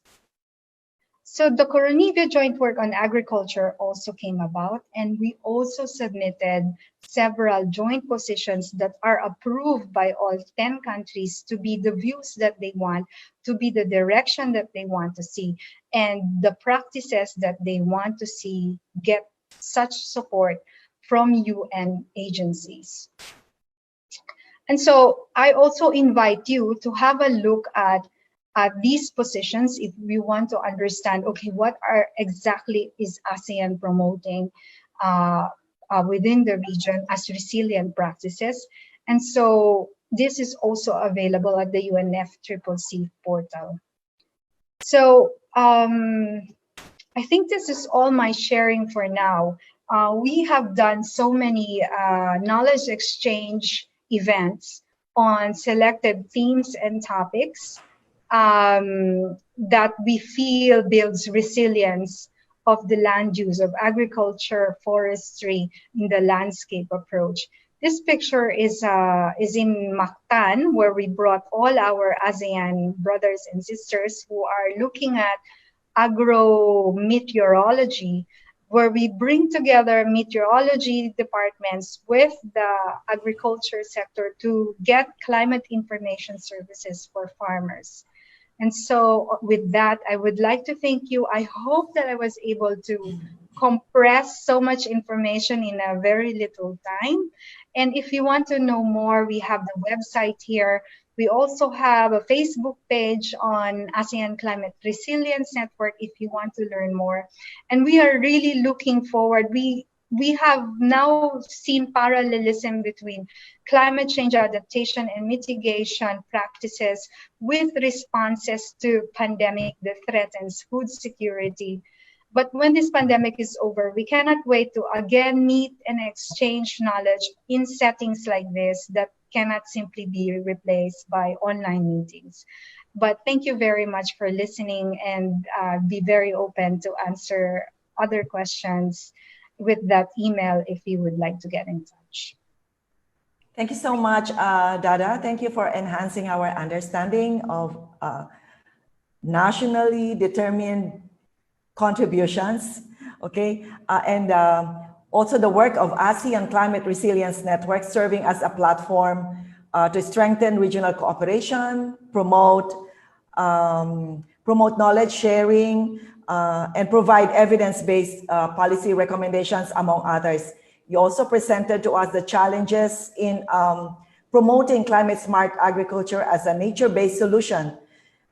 So the Coronivia Joint Work on Agriculture also came about, and we also submitted several joint positions that are approved by all 10 countries to be the views that they want, to be the direction that they want to see, and the practices that they want to see get such support from UN agencies. And so I also invite you to have a look at these positions if we want to understand, okay, what are exactly is ASEAN promoting within the region as resilient practices. And so this is also available at the UNFCCC portal. So I think this is all my sharing for now. We have done so many knowledge exchange events on selected themes and topics that we feel builds resilience of the land use of agriculture, forestry in the landscape approach. This picture is in Mactan, where we brought all our ASEAN brothers and sisters who are looking at agrometeorology, where we bring together meteorology departments with the agriculture sector to get climate information services for farmers. And so with that, I would like to thank you. I hope that I was able to compress so much information in a very little time. And if you want to know more, we have the website here. We also have a Facebook page on ASEAN Climate Resilience Network if you want to learn more. And we are really looking forward. We have now seen parallelism between climate change adaptation and mitigation practices with responses to pandemic that threatens food security. But when this pandemic is over, we cannot wait to again meet and exchange knowledge in settings like this that cannot simply be replaced by online meetings. But thank you very much for listening, and be very open to answer other questions with that email if you would like to get in touch. Thank you so much, Dada. Thank you for enhancing our understanding of nationally determined contributions, okay? And also the work of ASEAN Climate Resilience Network, serving as a platform to strengthen regional cooperation, promote knowledge sharing, and provide evidence-based policy recommendations, among others. You also presented to us the challenges in promoting climate-smart agriculture as a nature-based solution,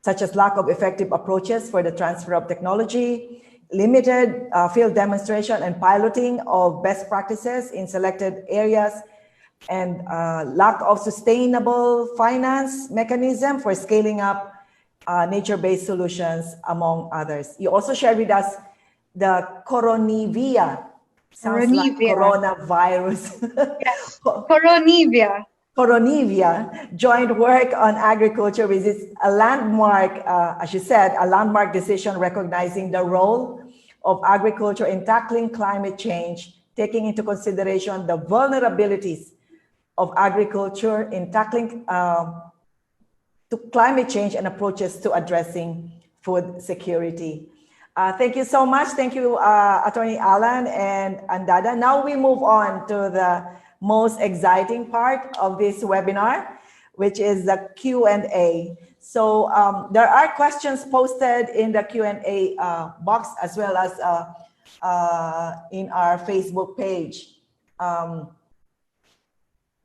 such as lack of effective approaches for the transfer of technology, limited field demonstration and piloting of best practices in selected areas, and lack of sustainable finance mechanism for scaling up nature-based solutions, among others. You also shared with us the Coronivia. Sounds like coronavirus. Yes, Coronivia. Coronivia joint work on agriculture, which is a landmark, as you said, a landmark decision recognizing the role of agriculture in tackling climate change, taking into consideration the vulnerabilities of agriculture in tackling to climate change and approaches to addressing food security. Thank you so much. Thank you, Attorney Allan and Dada. Now we move on to the most exciting part of this webinar, which is the Q&A. So there are questions posted in the Q&A box, as well as in our Facebook page.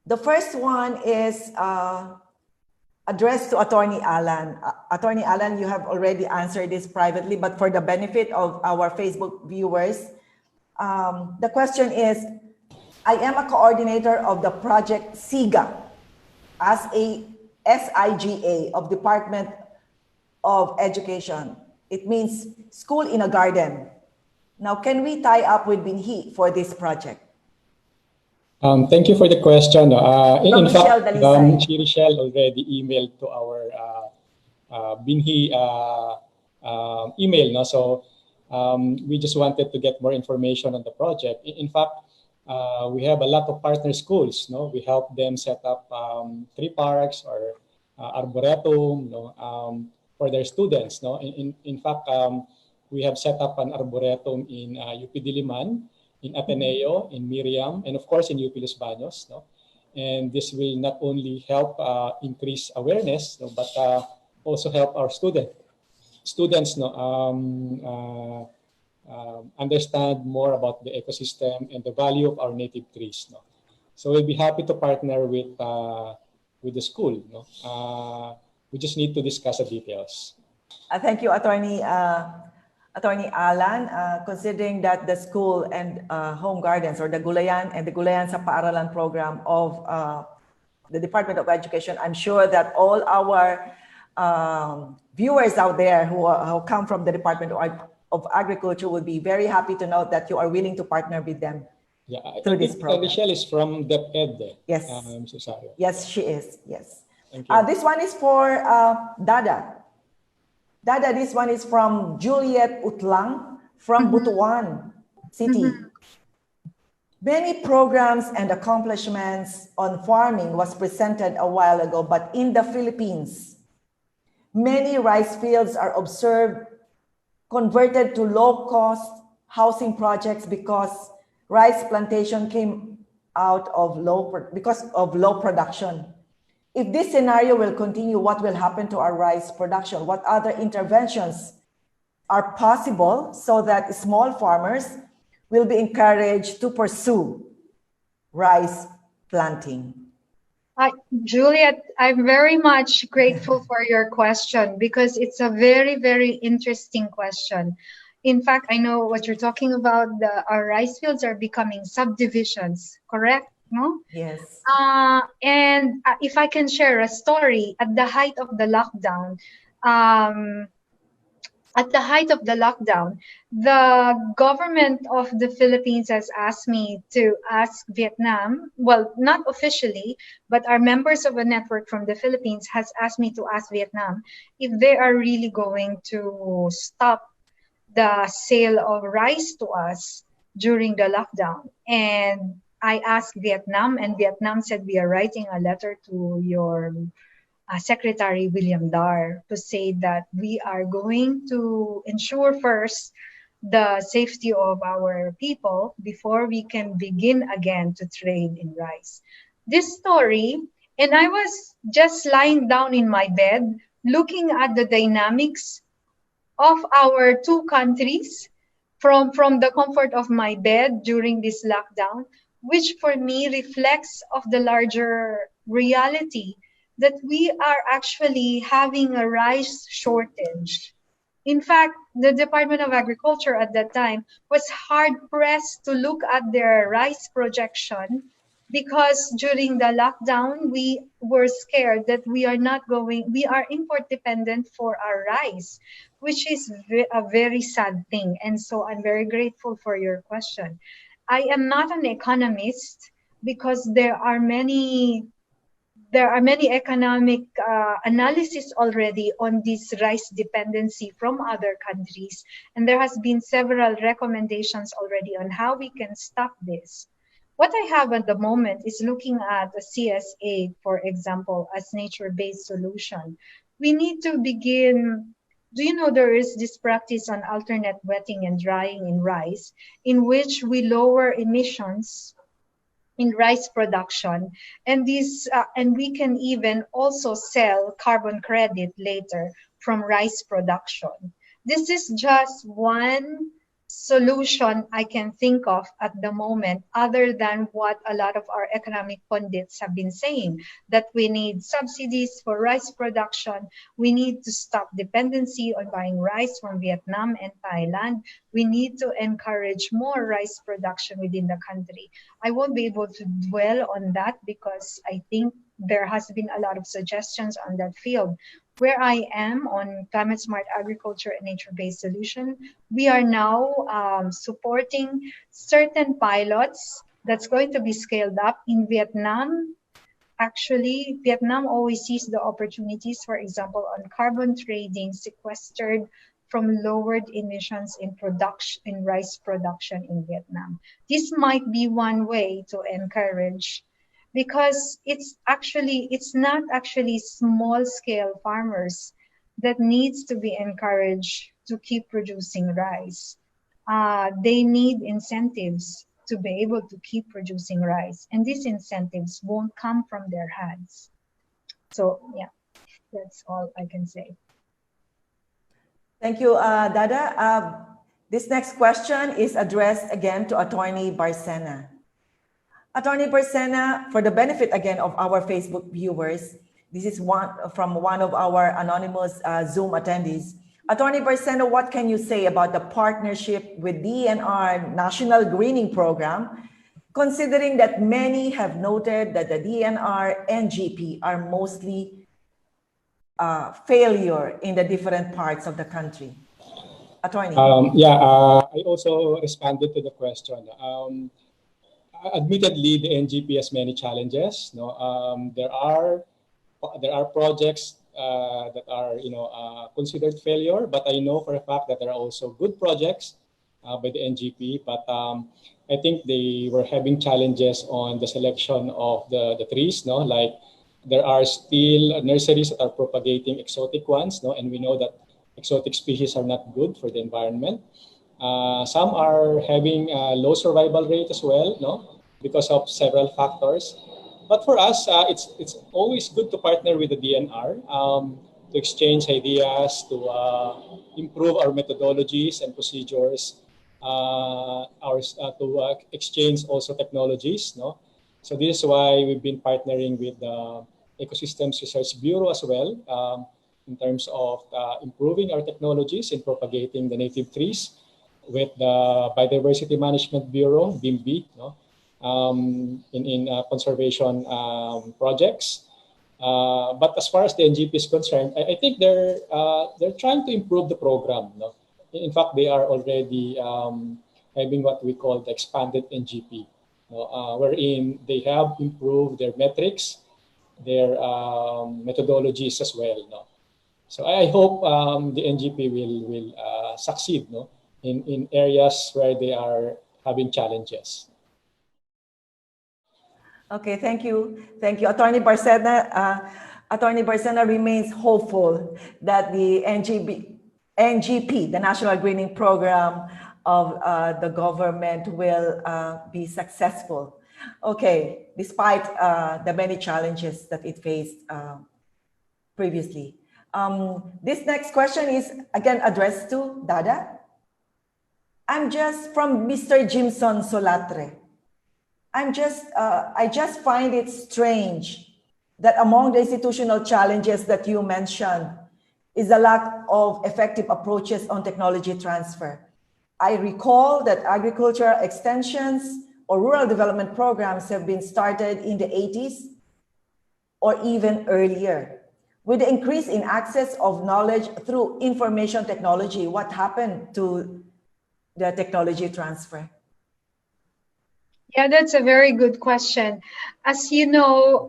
The first one is addressed to Attorney Allan. Attorney Allan, you have already answered this privately, but for the benefit of our Facebook viewers, the question is, I am a coordinator of the project SIGA as a SIGA of Department of Education. It means School in a Garden. Now, can we tie up with BINHI for this project? Thank you for the question. In fact, Michelle already emailed to our BINHI email. No? So we just wanted to get more information on the project. In fact, we have a lot of partner schools. No? We help them set up tree parks or arboretum, no? For their students. No? In fact, we have set up an arboretum in UP Diliman, in Ateneo, in Miriam, and of course in UP Los Baños. No? And this will not only help increase awareness, no, but also help our students no, understand more about the ecosystem and the value of our native trees. No? So we'll be happy to partner with the school. No? We just need to discuss the details. Thank you, Attorney Allan. Considering that the school and home gardens, or the Gulayan and the Gulayan sa Paaralan program of the Department of Education, I'm sure that all our viewers out there who come from the Department of Agriculture would be very happy to know that you are willing to partner with them Yeah, I through this think program. Michelle is from DepEd. Yes. Cesario. Yes, she is. Yes. Thank you. This one is for Dada. Dada, this one is from Juliet Utlang from Butuan City. Many programs and accomplishments on farming was presented a while ago, but in the Philippines, many rice fields are observed converted to low-cost housing projects because rice plantation came out of because of low production. If this scenario will continue, what will happen to our rice production? What other interventions are possible so that small farmers will be encouraged to pursue rice planting? Juliet, I'm very much grateful for your question because it's a very, very interesting question. In fact, I know what you're talking about. Our rice fields are becoming subdivisions, correct? No? Yes. And if I can share a story, at the height of the lockdown, the government of the Philippines has asked me to ask Vietnam, well, not officially, but our members of a network from the Philippines has asked me to ask Vietnam if they are really going to stop the sale of rice to us during the lockdown. And I asked Vietnam, and Vietnam said, we are writing a letter to your Secretary William Dar to say that we are going to ensure first the safety of our people before we can begin again to trade in rice. This story, and I was just lying down in my bed looking at the dynamics of our two countries from the comfort of my bed during this lockdown, which for me reflects of the larger reality that we are actually having a rice shortage. In fact, the Department of Agriculture at that time was hard pressed to look at their rice projection because during the lockdown, we were scared that we are import dependent for our rice, which is a very sad thing. And so I'm very grateful for your question. I am not an economist because there are many economic analysis already on this rice dependency from other countries. And there has been several recommendations already on how we can stop this. What I have at the moment is looking at a CSA, for example, as nature-based solution. We need to begin, do you know there is this practice on alternate wetting and drying in rice, in which we lower emissions in rice production, and we can even also sell carbon credit later from rice production. This is just one solution I can think of at the moment, other than what a lot of our economic pundits have been saying, that we need subsidies for rice production. We need to stop dependency on buying rice from Vietnam and Thailand. We need to encourage more rice production within the country. I won't be able to dwell on that because I think there has been a lot of suggestions on that field. Where I am on climate smart agriculture and nature-based solution, we are now supporting certain pilots that's going to be scaled up in Vietnam. Actually, Vietnam always sees the opportunities, for example, on carbon trading sequestered from lowered emissions in rice production in Vietnam. This might be one way to encourage, because it's not actually small scale farmers that needs to be encouraged to keep producing rice. They need incentives to be able to keep producing rice, and these incentives won't come from their hands. So yeah, that's all I can say. Thank you, Dada. This next question is addressed again to Attorney Barcena. Attorney Barcena, for the benefit again of our Facebook viewers, this is from one of our anonymous Zoom attendees. Attorney Barcena, what can you say about the partnership with DNR National Greening Program, considering that many have noted that the DNR and GP are mostly failure in the different parts of the country? Attorney. I also responded to the question. admittedly, the NGP has many challenges. No, there are projects that are considered failure, but I know for a fact that there are also good projects by the NGP. But I think they were having challenges on the selection of the trees. No, like there are still nurseries that are propagating exotic ones. No, and we know that exotic species are not good for the environment. Some are having a low survival rate as well, no, because of several factors. But for us, it's always good to partner with the DNR to exchange ideas, to improve our methodologies and procedures, to exchange also technologies, no. So this is why we've been partnering with the Ecosystems Research Bureau as well, in terms of improving our technologies in propagating the native trees, with the Biodiversity Management Bureau, BINHI, no, in conservation projects. But as far as the NGP is concerned, I think they're trying to improve the program. No? In fact, they are already having what we call the expanded NGP, no? Wherein they have improved their metrics, their methodologies as well. No? So I hope the NGP will succeed, no, in areas where they are having challenges. Okay, thank you. Thank you. Attorney Barcena. Attorney Barcena remains hopeful that the NGP, the National Greening Program of the government, will be successful. Okay, despite the many challenges that it faced previously. This next question is again addressed to Dada. I'm just from Mr. Jimson Solatre. I just find it strange that among the institutional challenges that you mentioned is the lack of effective approaches on technology transfer. I recall that agricultural extensions or rural development programs have been started in the 80s or even earlier. With the increase in access of knowledge through information technology, what happened to the technology transfer? Yeah, that's a very good question. As you know,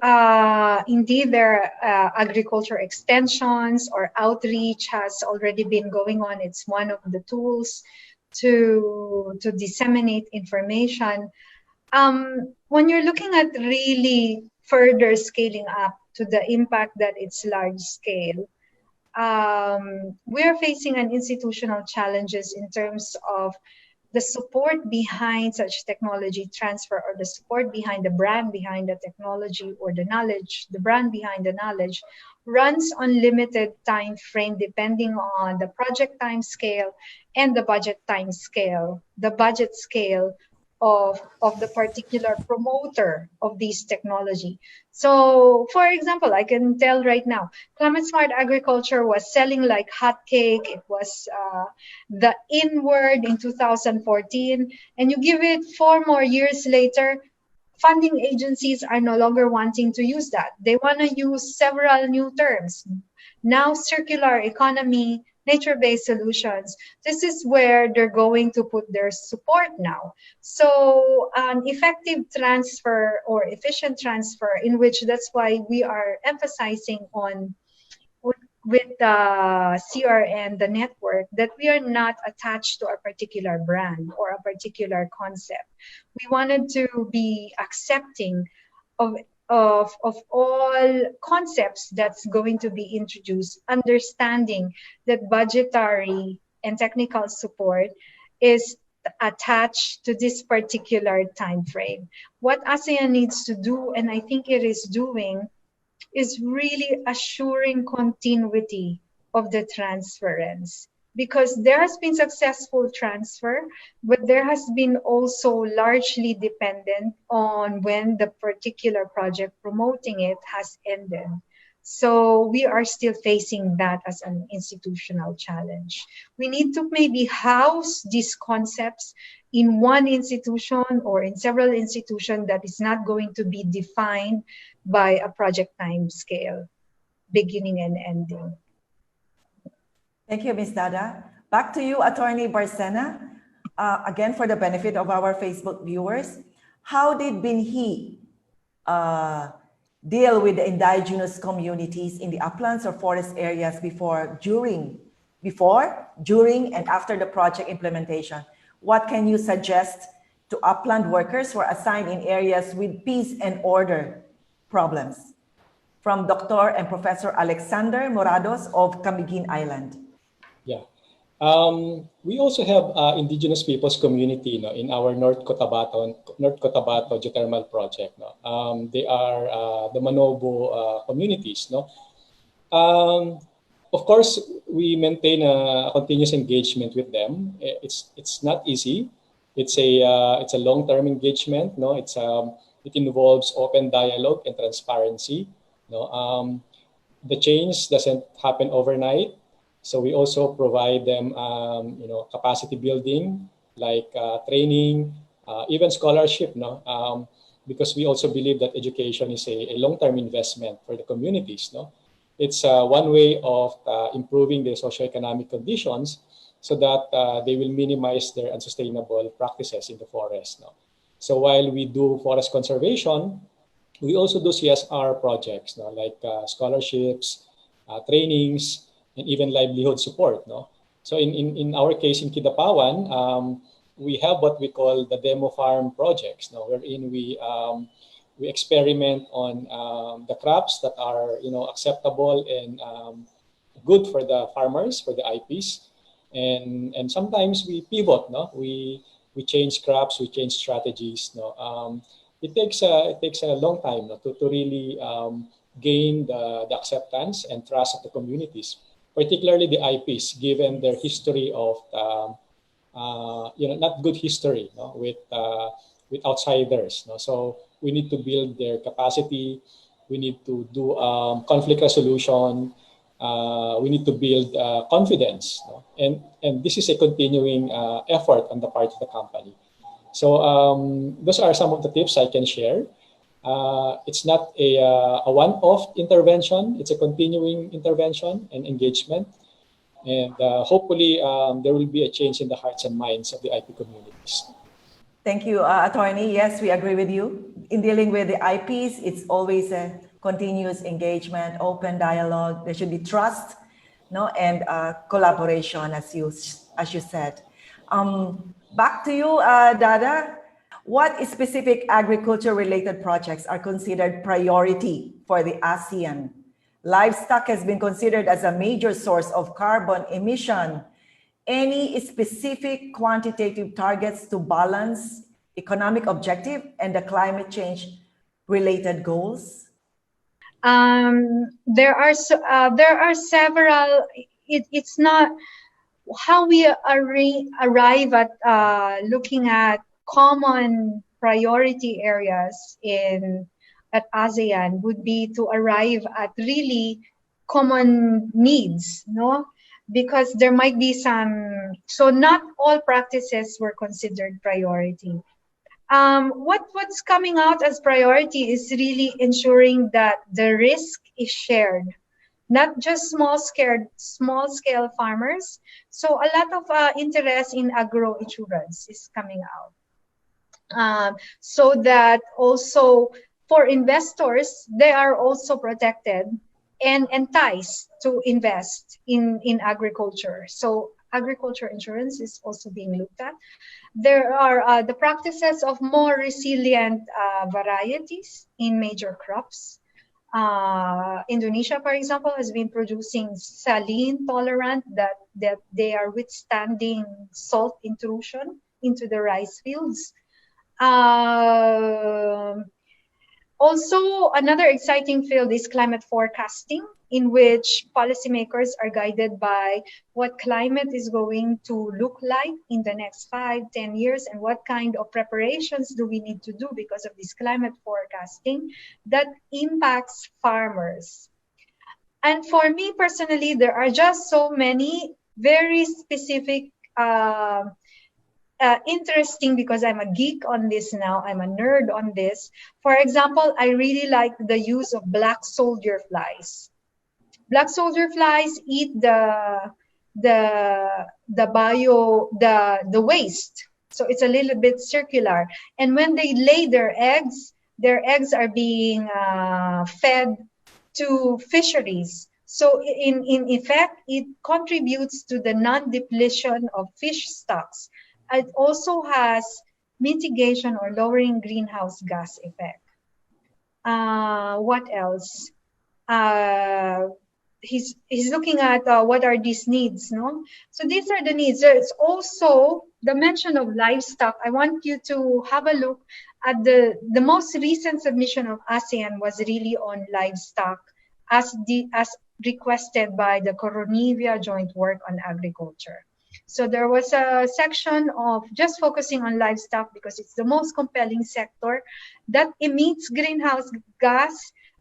indeed, there are agriculture extensions or outreach has already been going on. It's one of the tools to disseminate information. When you're looking at really further scaling up to the impact that it's large scale, we're facing an institutional challenges in terms of the support behind such technology transfer, or the support behind the brand behind the technology, or the knowledge, the brand behind the knowledge, runs on limited time frame depending on the project time scale and the budget time scale, the budget scale of the particular promoter of this technology. So, for example, I can tell right now, climate smart agriculture was selling like hotcake. It was the inward in 2014, and you give it 4 more years later, funding agencies are no longer wanting to use that. They want to use several new terms. Now, circular economy, nature-based solutions, this is where they're going to put their support now. So an effective transfer or efficient transfer, in which that's why we are emphasizing on with the CRN, the network, that we are not attached to a particular brand or a particular concept. We wanted to be accepting of all concepts that's going to be introduced, understanding that budgetary and technical support is attached to this particular time frame. What ASEAN needs to do, and I think it is doing, is really assuring continuity of the transference. Because there has been successful transfer, but there has been also largely dependent on when the particular project promoting it has ended. So we are still facing that as an institutional challenge. We need to maybe house these concepts in one institution or in several institutions that is not going to be defined by a project time scale, beginning and ending. Thank you, Ms. Dada. Back to you, Attorney Barcena. Again, for the benefit of our Facebook viewers, how did BINHI deal with the indigenous communities in the uplands or forest areas before, during, and after the project implementation? What can you suggest to upland workers who are assigned in areas with peace and order problems? From Dr. and Professor Alexander Morados of Camiguin Island. Yeah. We also have indigenous peoples community, in our North Cotabato Geothermal project. They are the Manobo communities. Of course, we maintain a continuous engagement with them. It's not easy. It's a long-term engagement. It involves open dialogue and transparency. The change doesn't happen overnight. So we also provide them, capacity building, like training, even scholarship, because we also believe that education is a long-term investment for the communities. It's one way of improving their socioeconomic conditions so that they will minimize their unsustainable practices in the forest. So while we do forest conservation, we also do CSR projects, like scholarships, trainings, and even livelihood support. So in our case in Kidapawan, we have what we call the demo farm projects, wherein we experiment on the crops that are acceptable and good for the farmers, for the IPs, and sometimes we pivot. We change crops, we change strategies. It takes a long time to really gain the acceptance and trust of the communities, particularly the IPs, given their history of not good history with outsiders. So we need to build their capacity. We need to do conflict resolution. We need to build confidence, and this is a continuing effort on the part of the company. So those are some of the tips I can share. It's not a one-off intervention. It's a continuing intervention and engagement. And hopefully there will be a change in the hearts and minds of the IP communities. Thank you, Attorney. Yes, we agree with you. In dealing with the IPs, it's always a continuous engagement, open dialogue. There should be trust, and collaboration, as you said. Back to you, Dada. What specific agriculture-related projects are considered priority for the ASEAN? Livestock has been considered as a major source of carbon emission. Any specific quantitative targets to balance economic objective and the climate change related goals? There are several. It's not how we arrive at looking at common priority areas at ASEAN would be to arrive at really common needs, because there might be some, so not all practices were considered priority. What's coming out as priority is really ensuring that the risk is shared, not just small scale farmers. So a lot of interest in agro insurance is coming out, so that also for investors, they are also protected and enticed to invest in agriculture. So agriculture insurance is also being looked at. There are the practices of more resilient varieties in major crops. Indonesia, for example, has been producing saline tolerant that they are withstanding salt intrusion into the rice fields. Also, another exciting field is climate forecasting, in which policymakers are guided by what climate is going to look like in the next 5-10 years, and what kind of preparations do we need to do because of this climate forecasting that impacts farmers. And for me personally, there are just so many very specific interesting, because I'm a geek on this now, I'm a nerd on this. For example, I really like the use of black soldier flies. Black soldier flies eat the waste So it's a little bit circular. And when they lay their eggs are being fed to fisheries. So in effect, it contributes to the non-depletion of fish stocks. It also has mitigation or lowering greenhouse gas effect. What else? He's looking at what are these needs, no? So these are the needs. There's also the mention of livestock. I want you to have a look at the most recent submission of ASEAN was really on livestock as requested by the Coronivia Joint Work on Agriculture. So there was a section of just focusing on livestock because it's the most compelling sector that emits greenhouse gas,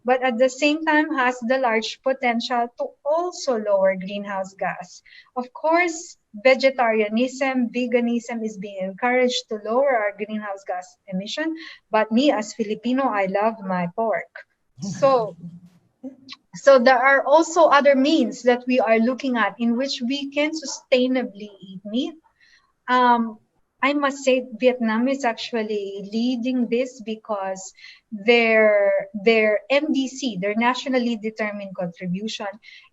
but at the same time has the large potential to also lower greenhouse gas. Of course, vegetarianism, veganism is being encouraged to lower our greenhouse gas emission, but me as Filipino, I love my pork. So there are also other means that we are looking at in which we can sustainably eat meat. I must say Vietnam is actually leading this because their NDC, their nationally determined contribution,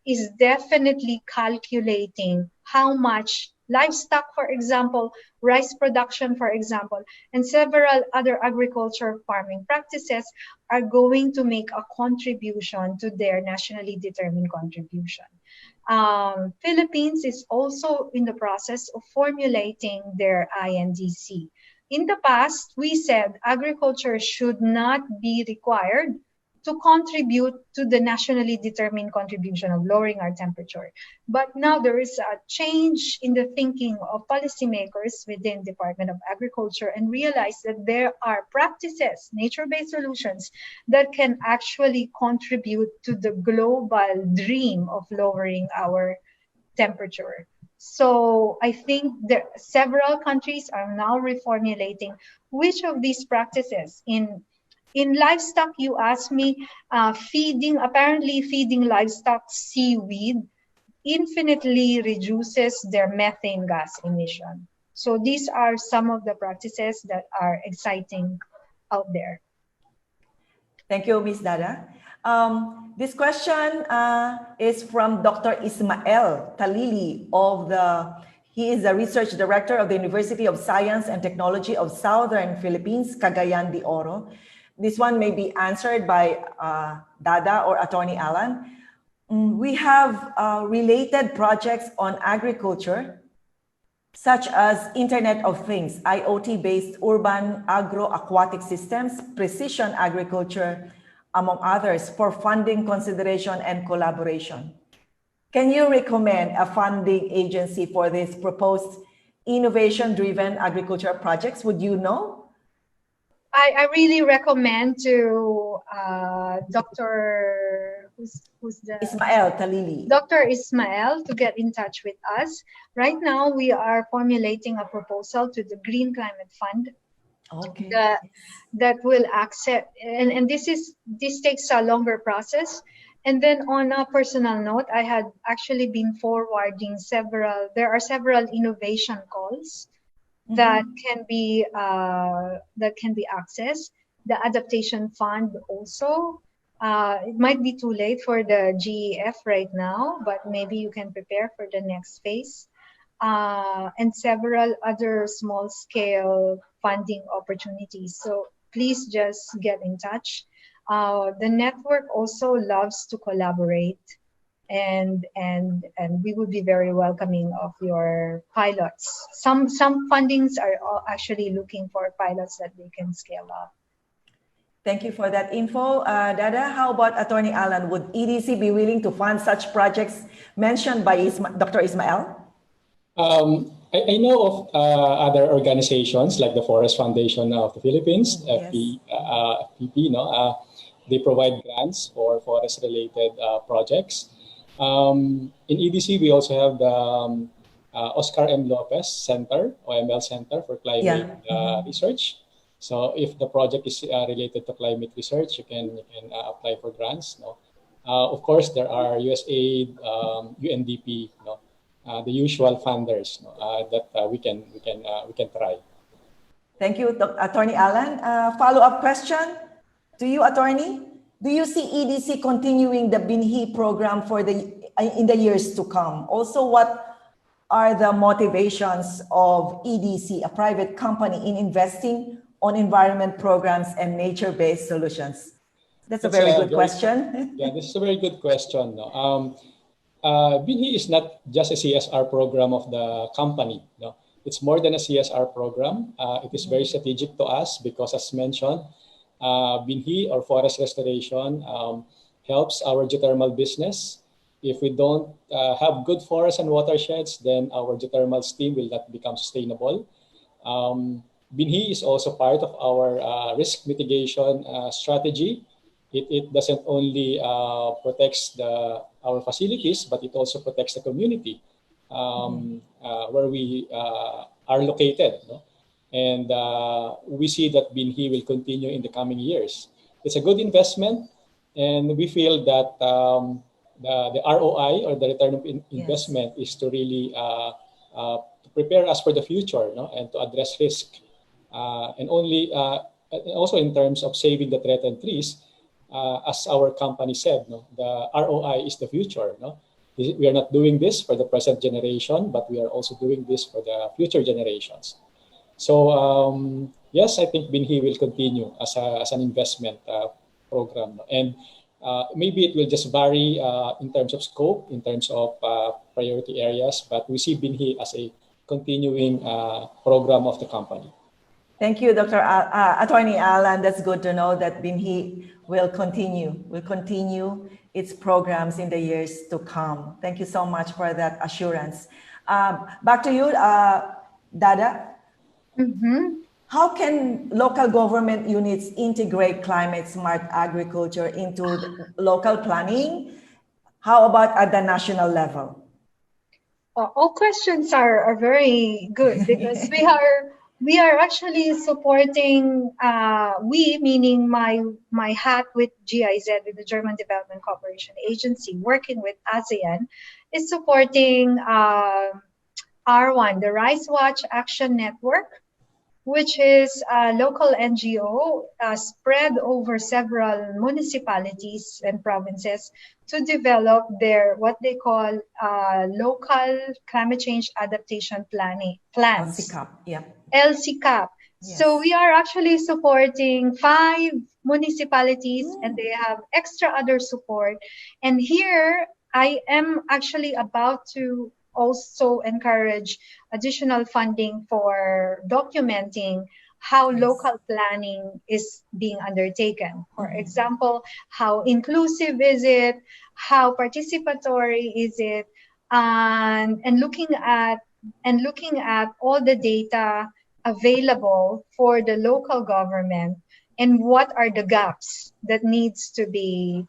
is definitely calculating how much livestock, for example, rice production, for example, and several other agriculture farming practices are going to make a contribution to their nationally determined contribution. Philippines is also in the process of formulating their INDC. In the past, we said agriculture should not be required to contribute to the nationally determined contribution of lowering our temperature. But now there is a change in the thinking of policymakers within Department of Agriculture and realize that there are practices, nature-based solutions that can actually contribute to the global dream of lowering our temperature. So I think that several countries are now reformulating which of these practices in livestock. You asked me, apparently feeding livestock seaweed infinitely reduces their methane gas emission. So these are some of the practices that are exciting out there. Thank you, Ms. Dada. This question is from Dr. Ismael Talili he is the research director of the University of Science and Technology of Southern Philippines, Cagayan de Oro. This one may be answered by Dada or Attorney Allan. We have related projects on agriculture, such as Internet of Things, IoT-based urban agro-aquatic systems, precision agriculture, among others, for funding consideration and collaboration. Can you recommend a funding agency for these proposed innovation-driven agriculture projects? Would you know? I really recommend to Dr. who's the Ismael Talili. Dr. Ismael to get in touch with us. Right now, we are formulating a proposal to the Green Climate Fund. Okay. That will accept, and this takes a longer process. And then on a personal note, I had actually been forwarding there are several innovation calls that can be accessed. The adaptation fund also. It might be too late for the GEF right now, but maybe you can prepare for the next phase. And several other small scale funding opportunities. So please just get in touch. The network also loves to collaborate, and we would be very welcoming of your pilots. Some fundings are actually looking for pilots that they can scale up. Thank you for that info. Dada, how about Attorney Allan? Would EDC be willing to fund such projects mentioned by Dr. Ismael? I know of other organizations like the Forest Foundation of the Philippines, FPP, they provide grants for forest-related projects. In EDC, we also have the Oscar M. Lopez Center, OML Center for Climate Research. So if the project is related to climate research, you can apply for grants. Of course, there are USAID, UNDP, the usual funders that we can try. Thank you, Attorney Allan. Follow-up question to you, Attorney. Do you see EDC continuing the BINHI program in the years to come? Also, what are the motivations of EDC, a private company, in investing on environment programs and nature-based solutions? That's a very good question. Yeah, this is a very good question. BINHI is not just a CSR program of the company. No? It's more than a CSR program. It is very strategic to us because, as mentioned, BINHI, or forest restoration, helps our geothermal business. If we don't have good forests and watersheds, then our geothermal steam will not become sustainable. BINHI is also part of our risk mitigation strategy. It doesn't only protects our facilities, but it also protects the community where we are located. No? And we see that BINHI will continue in the coming years. It's a good investment, and we feel that the ROI, or the return of investment, is to really to prepare us for the future, no? And to address risk. And also in terms of saving the threatened trees, as our company said, no? The ROI is the future. No? We are not doing this for the present generation, but we are also doing this for the future generations. So yes, I think BINHI will continue as an investment program, and maybe it will just vary in terms of scope, in terms of priority areas, but we see BINHI as a continuing program of the company. Thank you, Attorney Allan. That's good to know that BINHI will continue its programs in the years to come. Thank you so much for that assurance. Back to you, Dada. How can local government units integrate climate smart agriculture into local planning? How about at the national level? All questions are very good because we are actually supporting, we meaning my hat with GIZ, with the German Development Cooperation Agency, working with ASEAN, is supporting R1, the Rice Watch Action Network, which is a local NGO spread over several municipalities and provinces to develop their, what they call local climate change adaptation planning plans. LCCAP, yeah. LCCAP. Yes. So we are actually supporting 5 municipalities, and they have extra other support. And here I am actually about to also encourage additional funding for documenting how local planning is being undertaken. For example, how inclusive is it? How participatory is it? And looking at all the data available for the local government, and what are the gaps that needs to be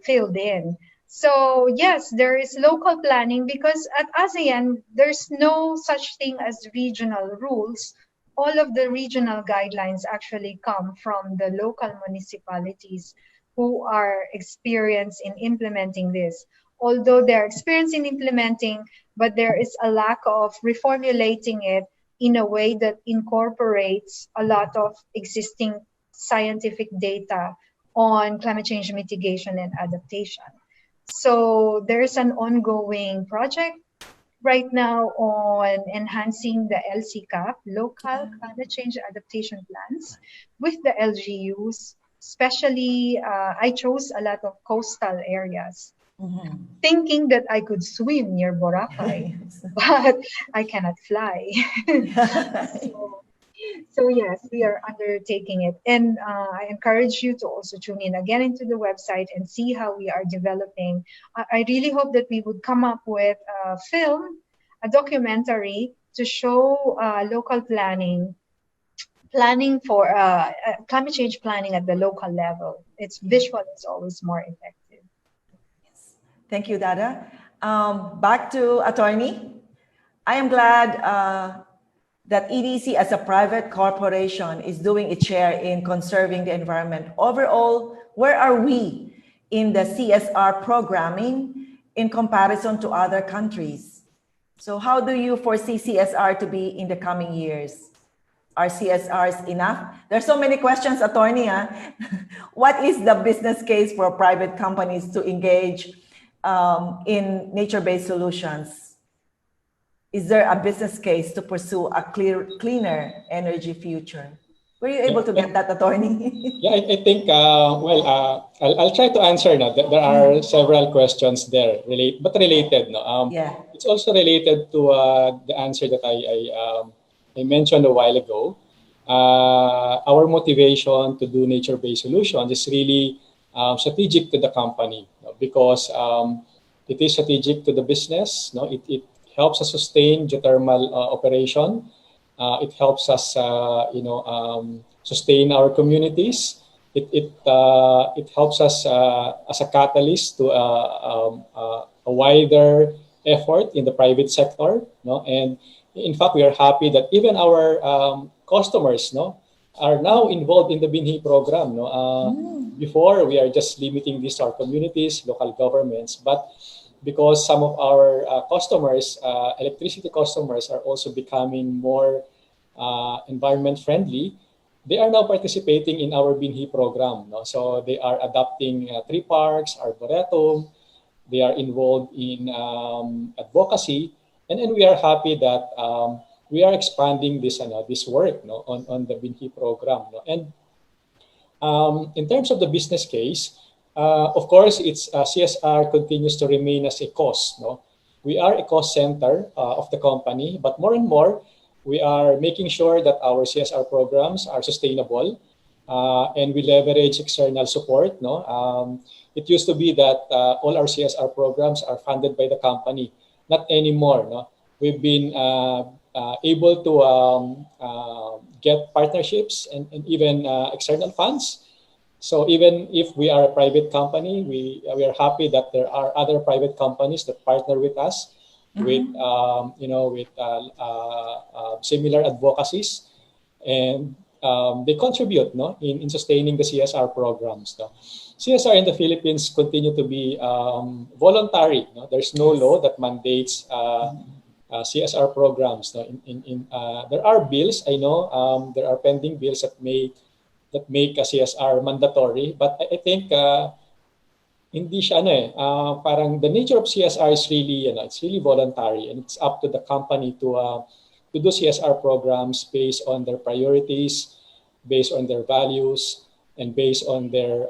filled in. So yes, there is local planning because at ASEAN, there's no such thing as regional rules. All of the regional guidelines actually come from the local municipalities who are experienced in implementing this. Although they're experienced in implementing, but there is a lack of reformulating it in a way that incorporates a lot of existing scientific data on climate change mitigation and adaptation. So there's an ongoing project right now on enhancing the LCCAP, local climate change adaptation plans, with the LGUs. Especially, I chose a lot of coastal areas, thinking that I could swim near Boracay, but I cannot fly. So yes, we are undertaking it. And I encourage you to also tune in again into the website and see how we are developing. I really hope that we would come up with a film, a documentary to show local planning for climate change planning at the local level. It's visual, it's always more effective. Yes. Thank you, Dada. Back to Attorney. I am glad that EDC as a private corporation is doing its share in conserving the environment. Overall, where are we in the CSR programming in comparison to other countries? So how do you foresee CSR to be in the coming years? Are CSRs enough? There's so many questions, attorney. What is the business case for private companies to engage in nature-based solutions? Is there a business case to pursue a cleaner energy future? Were you able to get that, attorney? Yeah, I think, I'll try to answer now. There are several questions there, but related. No? Yeah. It's also related to the answer that I mentioned a while ago. Our motivation to do nature-based solutions is really strategic to the company, because it is strategic to the business. No? It helps us sustain geothermal operation. It helps us, sustain our communities. It helps us as a catalyst to a wider effort in the private sector. No? And in fact, we are happy that even our customers, are now involved in the BINHI program. No? Before, we are just limiting this to our communities, local governments, but because some of our customers, electricity customers, are also becoming more environment friendly, they are now participating in our BINHI program. No? So they are adopting tree parks, arboretum, they are involved in advocacy, and then we are happy that we are expanding this work, no, on the BINHI program. No? And in terms of the business case, of course, it's CSR continues to remain as a cost. No? We are a cost center of the company, but more and more, we are making sure that our CSR programs are sustainable, and we leverage external support. No? It used to be that all our CSR programs are funded by the company. Not anymore. No? We've been able to get partnerships and even external funds. So even if we are a private company, we are happy that there are other private companies that partner with us with similar advocacies, and they contribute, no, in sustaining the CSR programs. No? CSR in the Philippines continue to be voluntary. No? There's no law that mandates CSR programs. No? There are bills, I know, there are pending bills that make a CSR mandatory, but I think hindi siya parang the nature of CSR is really it's really voluntary, and it's up to the company to do CSR programs based on their priorities, based on their values, and based on their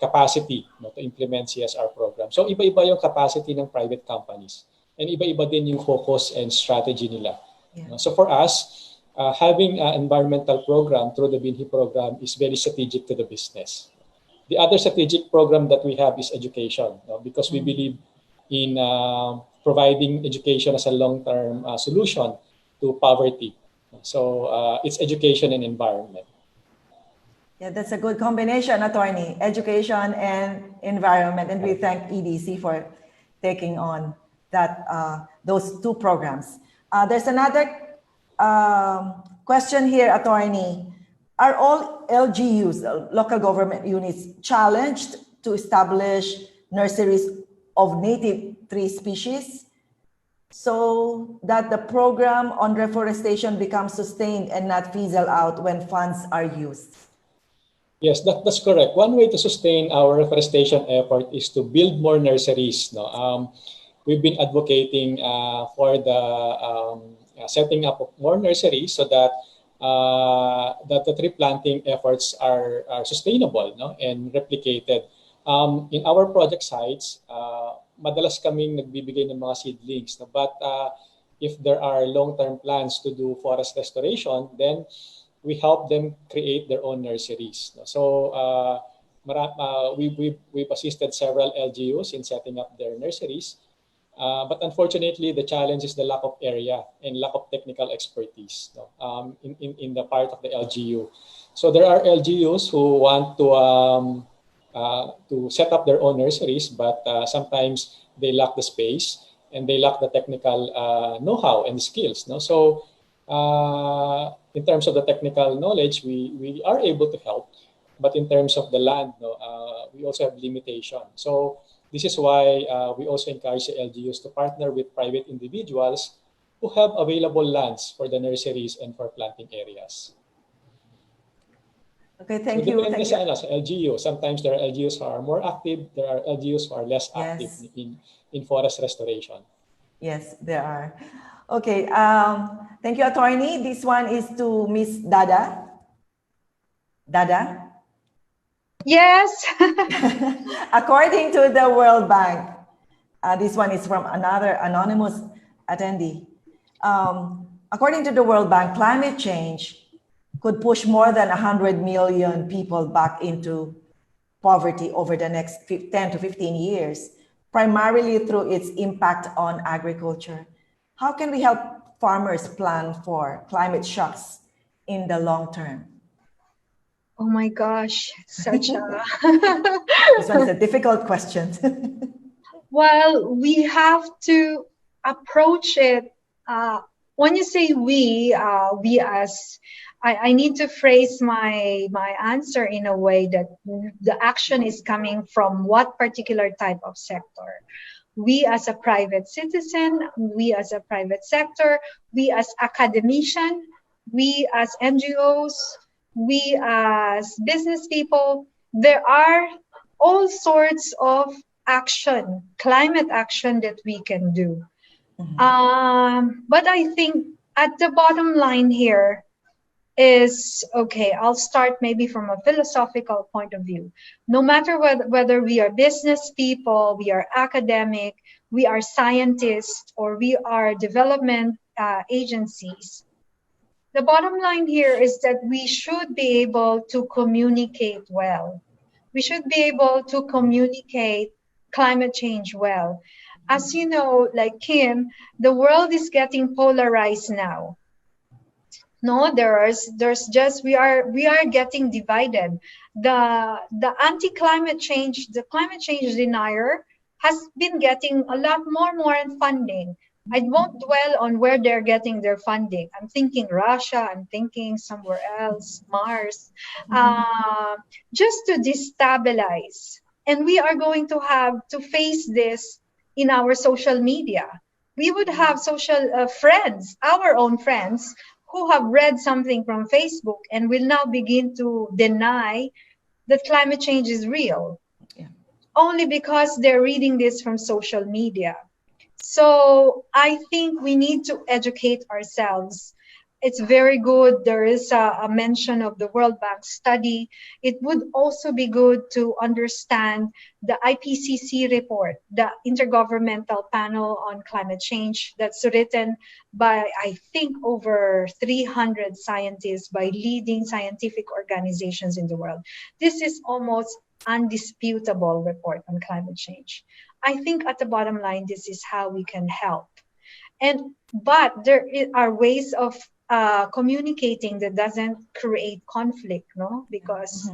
capacity, to implement CSR programs. So iba-iba yung capacity ng private companies, and iba-iba din yung focus and strategy nila. Yeah. So for us, having an environmental program through the BINHI program is very strategic to the business. The other strategic program that we have is education, because we believe in providing education as a long-term solution to poverty. So it's education and environment. Yeah, that's a good combination, attorney. Education and environment, and we thank EDC for taking on that those two programs. There's another question here, attorney. Are all LGUs, local government units, challenged to establish nurseries of native tree species so that the program on reforestation becomes sustained and not fizzle out when funds are used? Yes, that's correct. One way to sustain our reforestation effort is to build more nurseries. No? We've been advocating for the setting up of more nurseries so that the tree planting efforts are sustainable, no? And replicated. In our project sites, madalas kaming nagbibigay ng mga seedlings. No? But if there are long-term plans to do forest restoration, then we help them create their own nurseries. No? So we've assisted several LGUs in setting up their nurseries. But unfortunately, the challenge is the lack of area and lack of technical expertise, no? In the part of the LGU. So there are LGUs who want to set up their own nurseries, but sometimes they lack the space and they lack the technical know-how and skills. No? So in terms of the technical knowledge, we are able to help, but in terms of the land, we also have limitation. So this is why we also encourage the LGUs to partner with private individuals who have available lands for the nurseries and for planting areas. Okay, thank So you. depende Thank you. sa LGU. Sometimes there are LGUs who are more active, there are LGUs who are less active Yes. in forest restoration. Yes, there are. Okay, thank you, attorney. This one is to Miss Dada. Dada? Yes. According to the World Bank, this one is from another anonymous attendee. According to the World Bank, climate change could push more than 100 million people back into poverty over the next 10 to 15 years, primarily through its impact on agriculture. How can we help farmers plan for climate shocks in the long term? Oh my gosh, such a This one is a difficult question. well, we have to approach it. When you say we as I need to phrase my answer in a way that the action is coming from what particular type of sector. We as a private citizen, we as a private sector, we as academician, we as NGOs, we as business people. There are all sorts of action, climate action that we can do. But I think at the bottom line here is, okay, I'll start maybe from a philosophical point of view. No matter whether we are business people, we are academic, we are scientists, or we are development agencies, the bottom line here is that we should be able to communicate well. We should be able to communicate climate change well. As you know, like Kim, the world is getting polarized now. No, there's just we are getting divided. The anti-climate change, the climate change denier has been getting a lot more funding. I won't dwell on where they're getting their funding. I'm thinking Russia, I'm thinking somewhere else, Mars, just to destabilize. And we are going to have to face this in our social media. We would have social friends, our own friends, who have read something from Facebook and will now begin to deny that climate change is real, only because they're reading this from social media. So I think we need to educate ourselves. It's very good. There is a mention of the World Bank study. It would also be good to understand the IPCC report, the Intergovernmental Panel on Climate Change, that's written by, I think, over 300 scientists by leading scientific organizations in the world. This is almost undisputable report on climate change. I think at the bottom line, this is how we can help. But there are ways of communicating that doesn't create conflict, no? Because,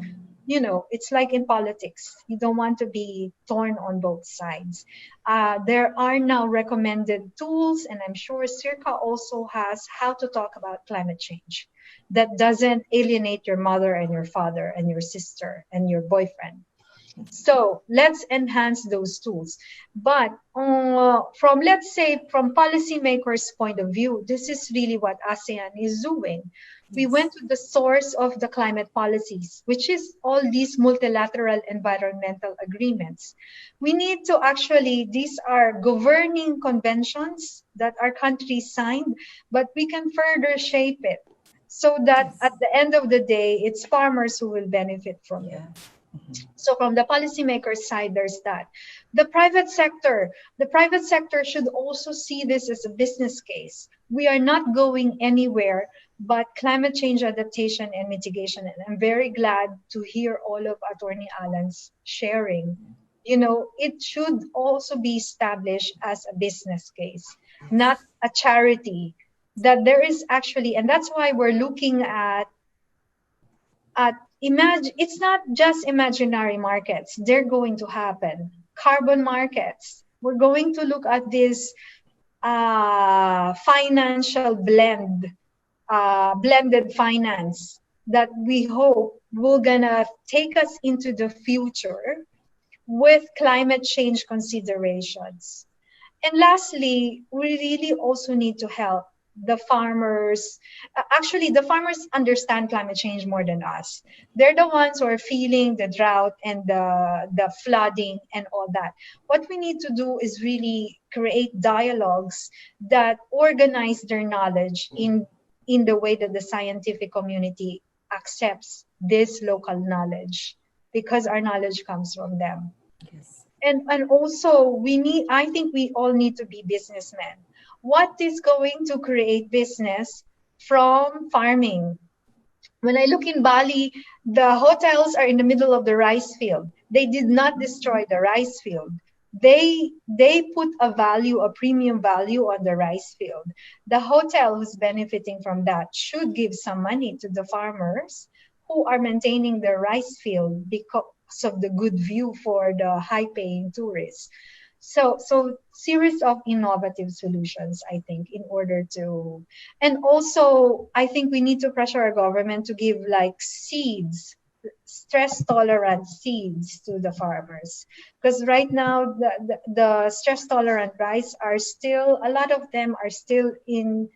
you know, it's like in politics. You don't want to be torn on both sides. There are now recommended tools, and I'm sure SEARCA also has how to talk about climate change that doesn't alienate your mother and your father and your sister and your boyfriend. So let's enhance those tools. But from, let's say, from policymakers' point of view, this is really what ASEAN is doing. We went to the source of the climate policies, which is all these multilateral environmental agreements. We need to actually, these are governing conventions that our countries signed, but we can further shape it so that at the end of the day, it's farmers who will benefit from it. So from the policymakers' side, there's that. The private sector should also see this as a business case. We are not going anywhere but climate change adaptation and mitigation. And I'm very glad to hear all of Attorney Allan's sharing. You know, it should also be established as a business case, not a charity. That there is actually, and that's why we're looking at imagine, it's not just imaginary markets. They're going to happen. Carbon markets. We're going to look at this financial blended finance that we hope will gonna take us into the future with climate change considerations. And lastly, we really also need to help the farmers, actually the farmers understand climate change more than us. They're the ones who are feeling the drought and the flooding and all that. What we need to do is really create dialogues that organize their knowledge in the way that the scientific community accepts this local knowledge, because our knowledge comes from them. Yes. And also I think we all need to be businessmen. What is going to create business from farming? When I look in Bali, the hotels are in the middle of the rice field. They did not destroy the rice field. They put a premium value on the rice field. The hotel who's benefiting from that should give some money to the farmers who are maintaining the rice field because of the good view for the high-paying tourists. So series of innovative solutions, I think, in order to, and also I think we need to pressure our government to give like seeds, stress tolerant seeds to the farmers, because right now the stress tolerant rice are still, a lot of them are still in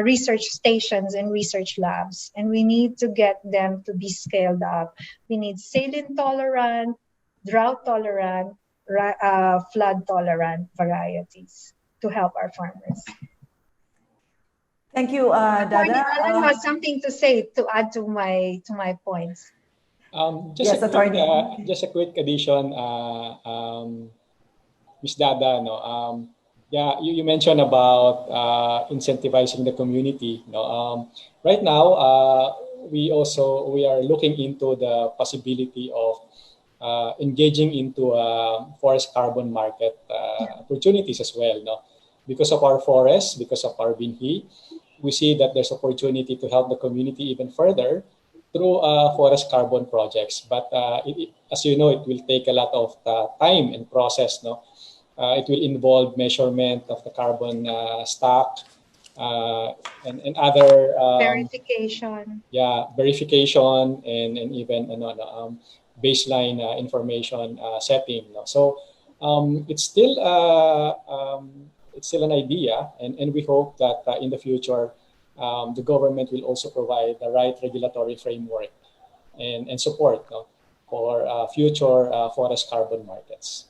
research stations and research labs, and we need to get them to be scaled up. We need saline tolerant, drought tolerant, flood tolerant varieties to help our farmers. Thank you, Dada. Allan has something to say to add to my points. Yes, Attorney. Just a quick addition, Ms. Dada. No, yeah, you mentioned about incentivizing the community. No, right now we are looking into the possibility of engaging into forest carbon market opportunities as well. No, because of our forests, because of our BINHI, we see that there's opportunity to help the community even further through forest carbon projects. But as you know, it will take a lot of time and process. No, it will involve measurement of the carbon stock and other verification. Yeah, verification and even baseline information setting. No? So it's still an idea, and we hope that in the future the government will also provide the right regulatory framework and support, no, for future forest carbon markets.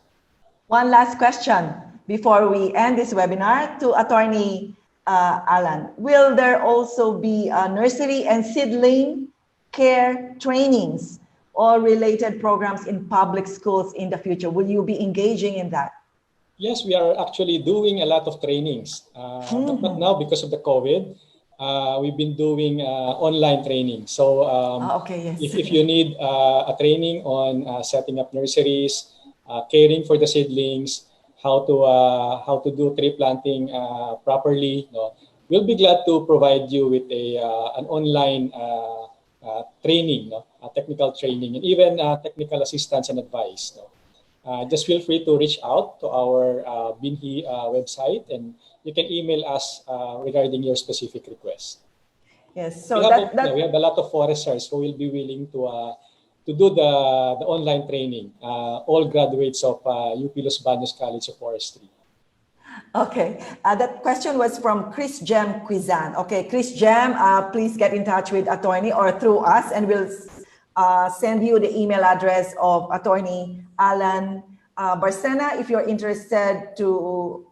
One last question before we end this webinar to Attorney Allan. Will there also be nursery and seedling care trainings or related programs in public schools in the future? Will you be engaging in that? Yes, we are actually doing a lot of trainings. But now, because of the COVID, we've been doing online training. So okay, yes. if you need a training on setting up nurseries, caring for the seedlings, how to do tree planting properly, no, we'll be glad to provide you with an online training, no, technical training, and even technical assistance and advice. No. Just feel free to reach out to our BINHI website, and you can email us regarding your specific request. Yes, so we have a lot of foresters who will be willing to do the online training, all graduates of UP Los Baños College of Forestry. Okay, that question was from Chris Jem Quizan. Okay, Chris Jem, please get in touch with Attorney or through us, and we'll send you the email address of Attorney Allan Barcena if you're interested to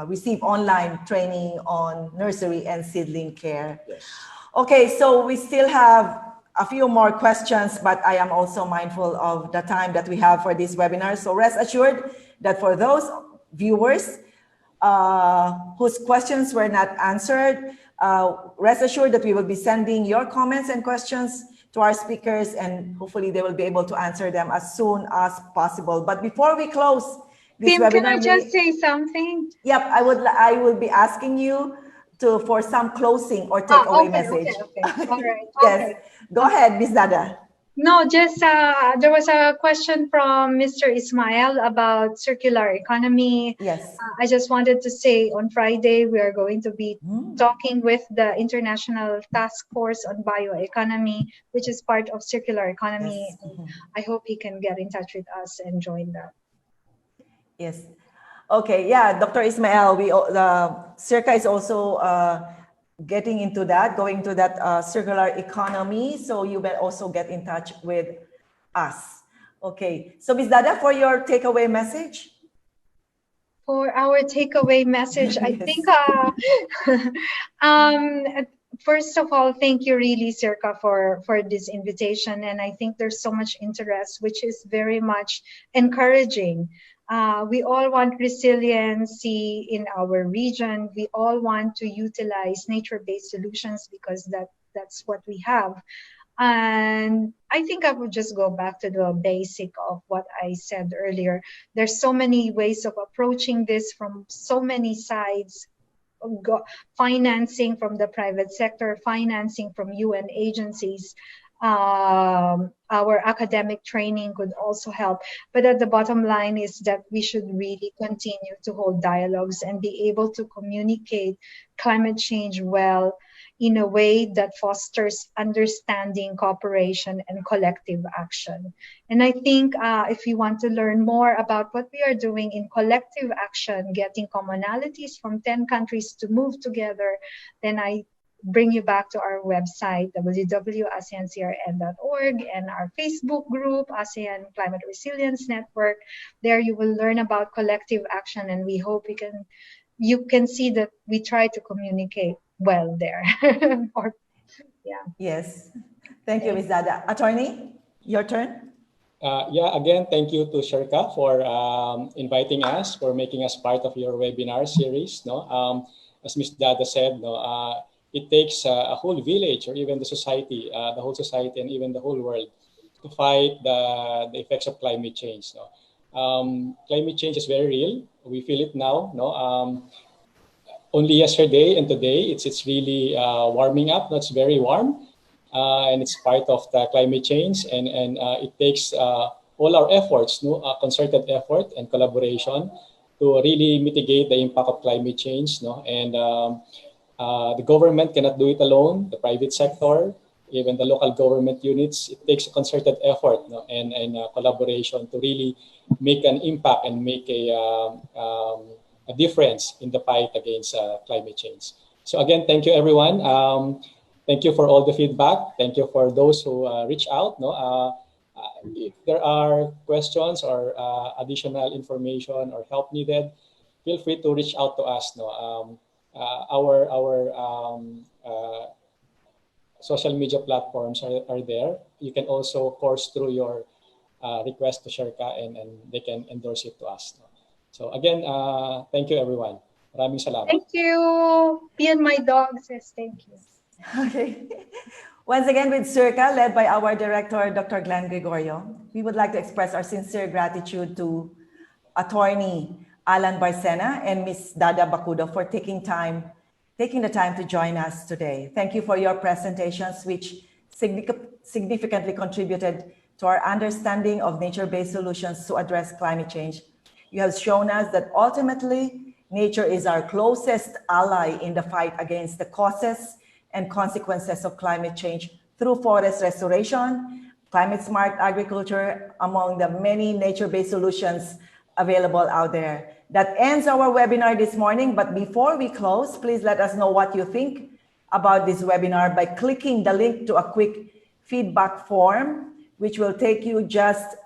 receive online training on nursery and seedling care. Yes. Okay, so we still have a few more questions, but I am also mindful of the time that we have for this webinar. So rest assured that for those viewers whose questions were not answered, rest assured that we will be sending your comments and questions to our speakers, and hopefully they will be able to answer them as soon as possible. But before we close this Tim, webinar, can I just say something? Yep, I will be asking you for some closing or takeaway message. Okay. All right. Yes, Okay. go ahead, Ms. Dada. No, just there was a question from Mr. Ismail about circular economy. Yes. I just wanted to say on Friday we are going to be talking with the International Task Force on Bioeconomy, which is part of circular economy. Yes. I hope he can get in touch with us and join that. Yes. Okay, yeah, Dr. Ismael, SEARCA is also getting into that, going to that circular economy. So you will also get in touch with us. Okay, so Ms. Dada, for your takeaway message. For our takeaway message, I Yes. think, first of all, thank you really, SEARCA, for this invitation. And I think there's so much interest, which is very much encouraging. We all want resiliency in our region. We all want to utilize nature-based solutions because that's what we have. And I think I would just go back to the basic of what I said earlier. There's so many ways of approaching this from so many sides. Financing from the private sector, financing from UN agencies. Our academic training could also help. But at the bottom line is that we should really continue to hold dialogues and be able to communicate climate change well in a way that fosters understanding, cooperation, and collective action. And I think if you want to learn more about what we are doing in collective action, getting commonalities from 10 countries to move together, then I bring you back to our website, www.aseancrn.org, and our Facebook group, ASEAN Climate Resilience Network. There you will learn about collective action, and we hope you can see that we try to communicate well there. Yes. Thank you, Ms. Dada. Attorney, your turn. Yeah, again, thank you to SEARCA for inviting us, for making us part of your webinar series. No, as Ms. Dada said, no, it takes a whole village, or even the society, the whole society, and even the whole world to fight the effects of climate change. No, climate change is very real. We feel it now. No, only yesterday and today, it's really warming up. It's very warm, and it's part of the climate change. And it takes all our efforts, no, concerted effort and collaboration to really mitigate the impact of climate change. No, and the government cannot do it alone. The private sector, even the local government units, it takes a concerted effort, no, and collaboration to really make an impact and make a difference in the fight against climate change. So again, thank you, everyone. Thank you for all the feedback. Thank you for those who reach out. No, if there are questions or additional information or help needed, feel free to reach out to us. No, our social media platforms are there. You can also course through your request to SEARCA, and they can endorse it to us. No? So again, thank you, everyone. Maraming salamat. Thank you. Me and my dog says thank you. Okay. Once again, with SEARCA, led by our director, Dr. Glenn Gregorio, we would like to express our sincere gratitude to Attorney Allan Barcena and Ms. Dada Bacudo for taking the time to join us today. Thank you for your presentations, which significantly contributed to our understanding of nature-based solutions to address climate change. You have shown us that ultimately, nature is our closest ally in the fight against the causes and consequences of climate change through forest restoration, climate-smart agriculture, among the many nature-based solutions available out there. That ends our webinar this morning, but before we close, please let us know what you think about this webinar by clicking the link to a quick feedback form, which will take you just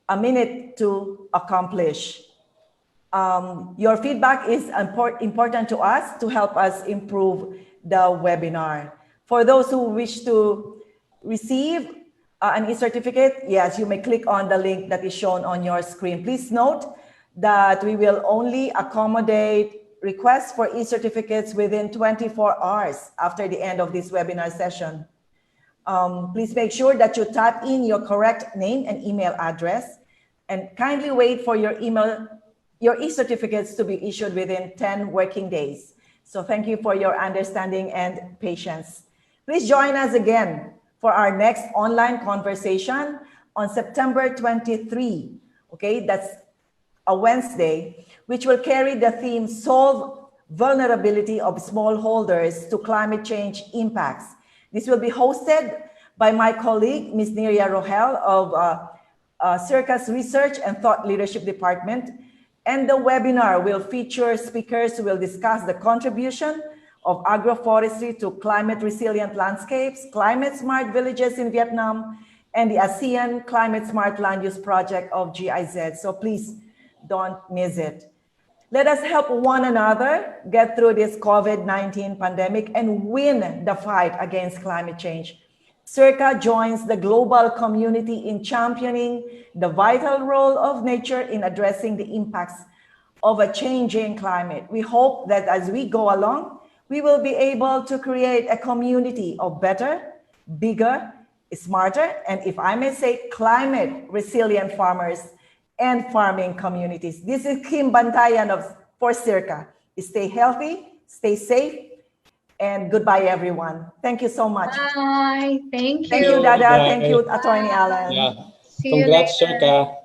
a minute to accomplish. Your feedback is important to us to help us improve the webinar. For those who wish to receive an e-certificate, yes, you may click on the link that is shown on your screen. Please note that we will only accommodate requests for e-certificates within 24 hours after the end of this webinar session. Please make sure that you type in your correct name and email address, and kindly wait for your e-certificates to be issued within 10 working days. So thank you for your understanding and patience. Please join us again for our next online conversation on September 23. Okay, that's a Wednesday, which will carry the theme Solve Vulnerability of Smallholders to Climate Change Impacts. This will be hosted by my colleague, Ms. Neria Rohel of SEARCA's Research and Thought Leadership Department. And the webinar will feature speakers who will discuss the contribution of agroforestry to climate-resilient landscapes, climate-smart villages in Vietnam, and the ASEAN Climate Smart Land Use Project of GIZ. So please don't miss it. Let us help one another get through this COVID-19 pandemic and win the fight against climate change. SEARCA joins the global community in championing the vital role of nature in addressing the impacts of a changing climate. We hope that as we go along, we will be able to create a community of better, bigger, smarter, and if I may say, climate resilient farmers and farming communities. This is Kim Bantayan for SEARCA. Stay healthy, stay safe, and goodbye, everyone. Thank you so much. Bye. Thank you. Thank you, Dada. Thank you, Attorney Allan. Yeah. See you Congrats, later. SEARCA.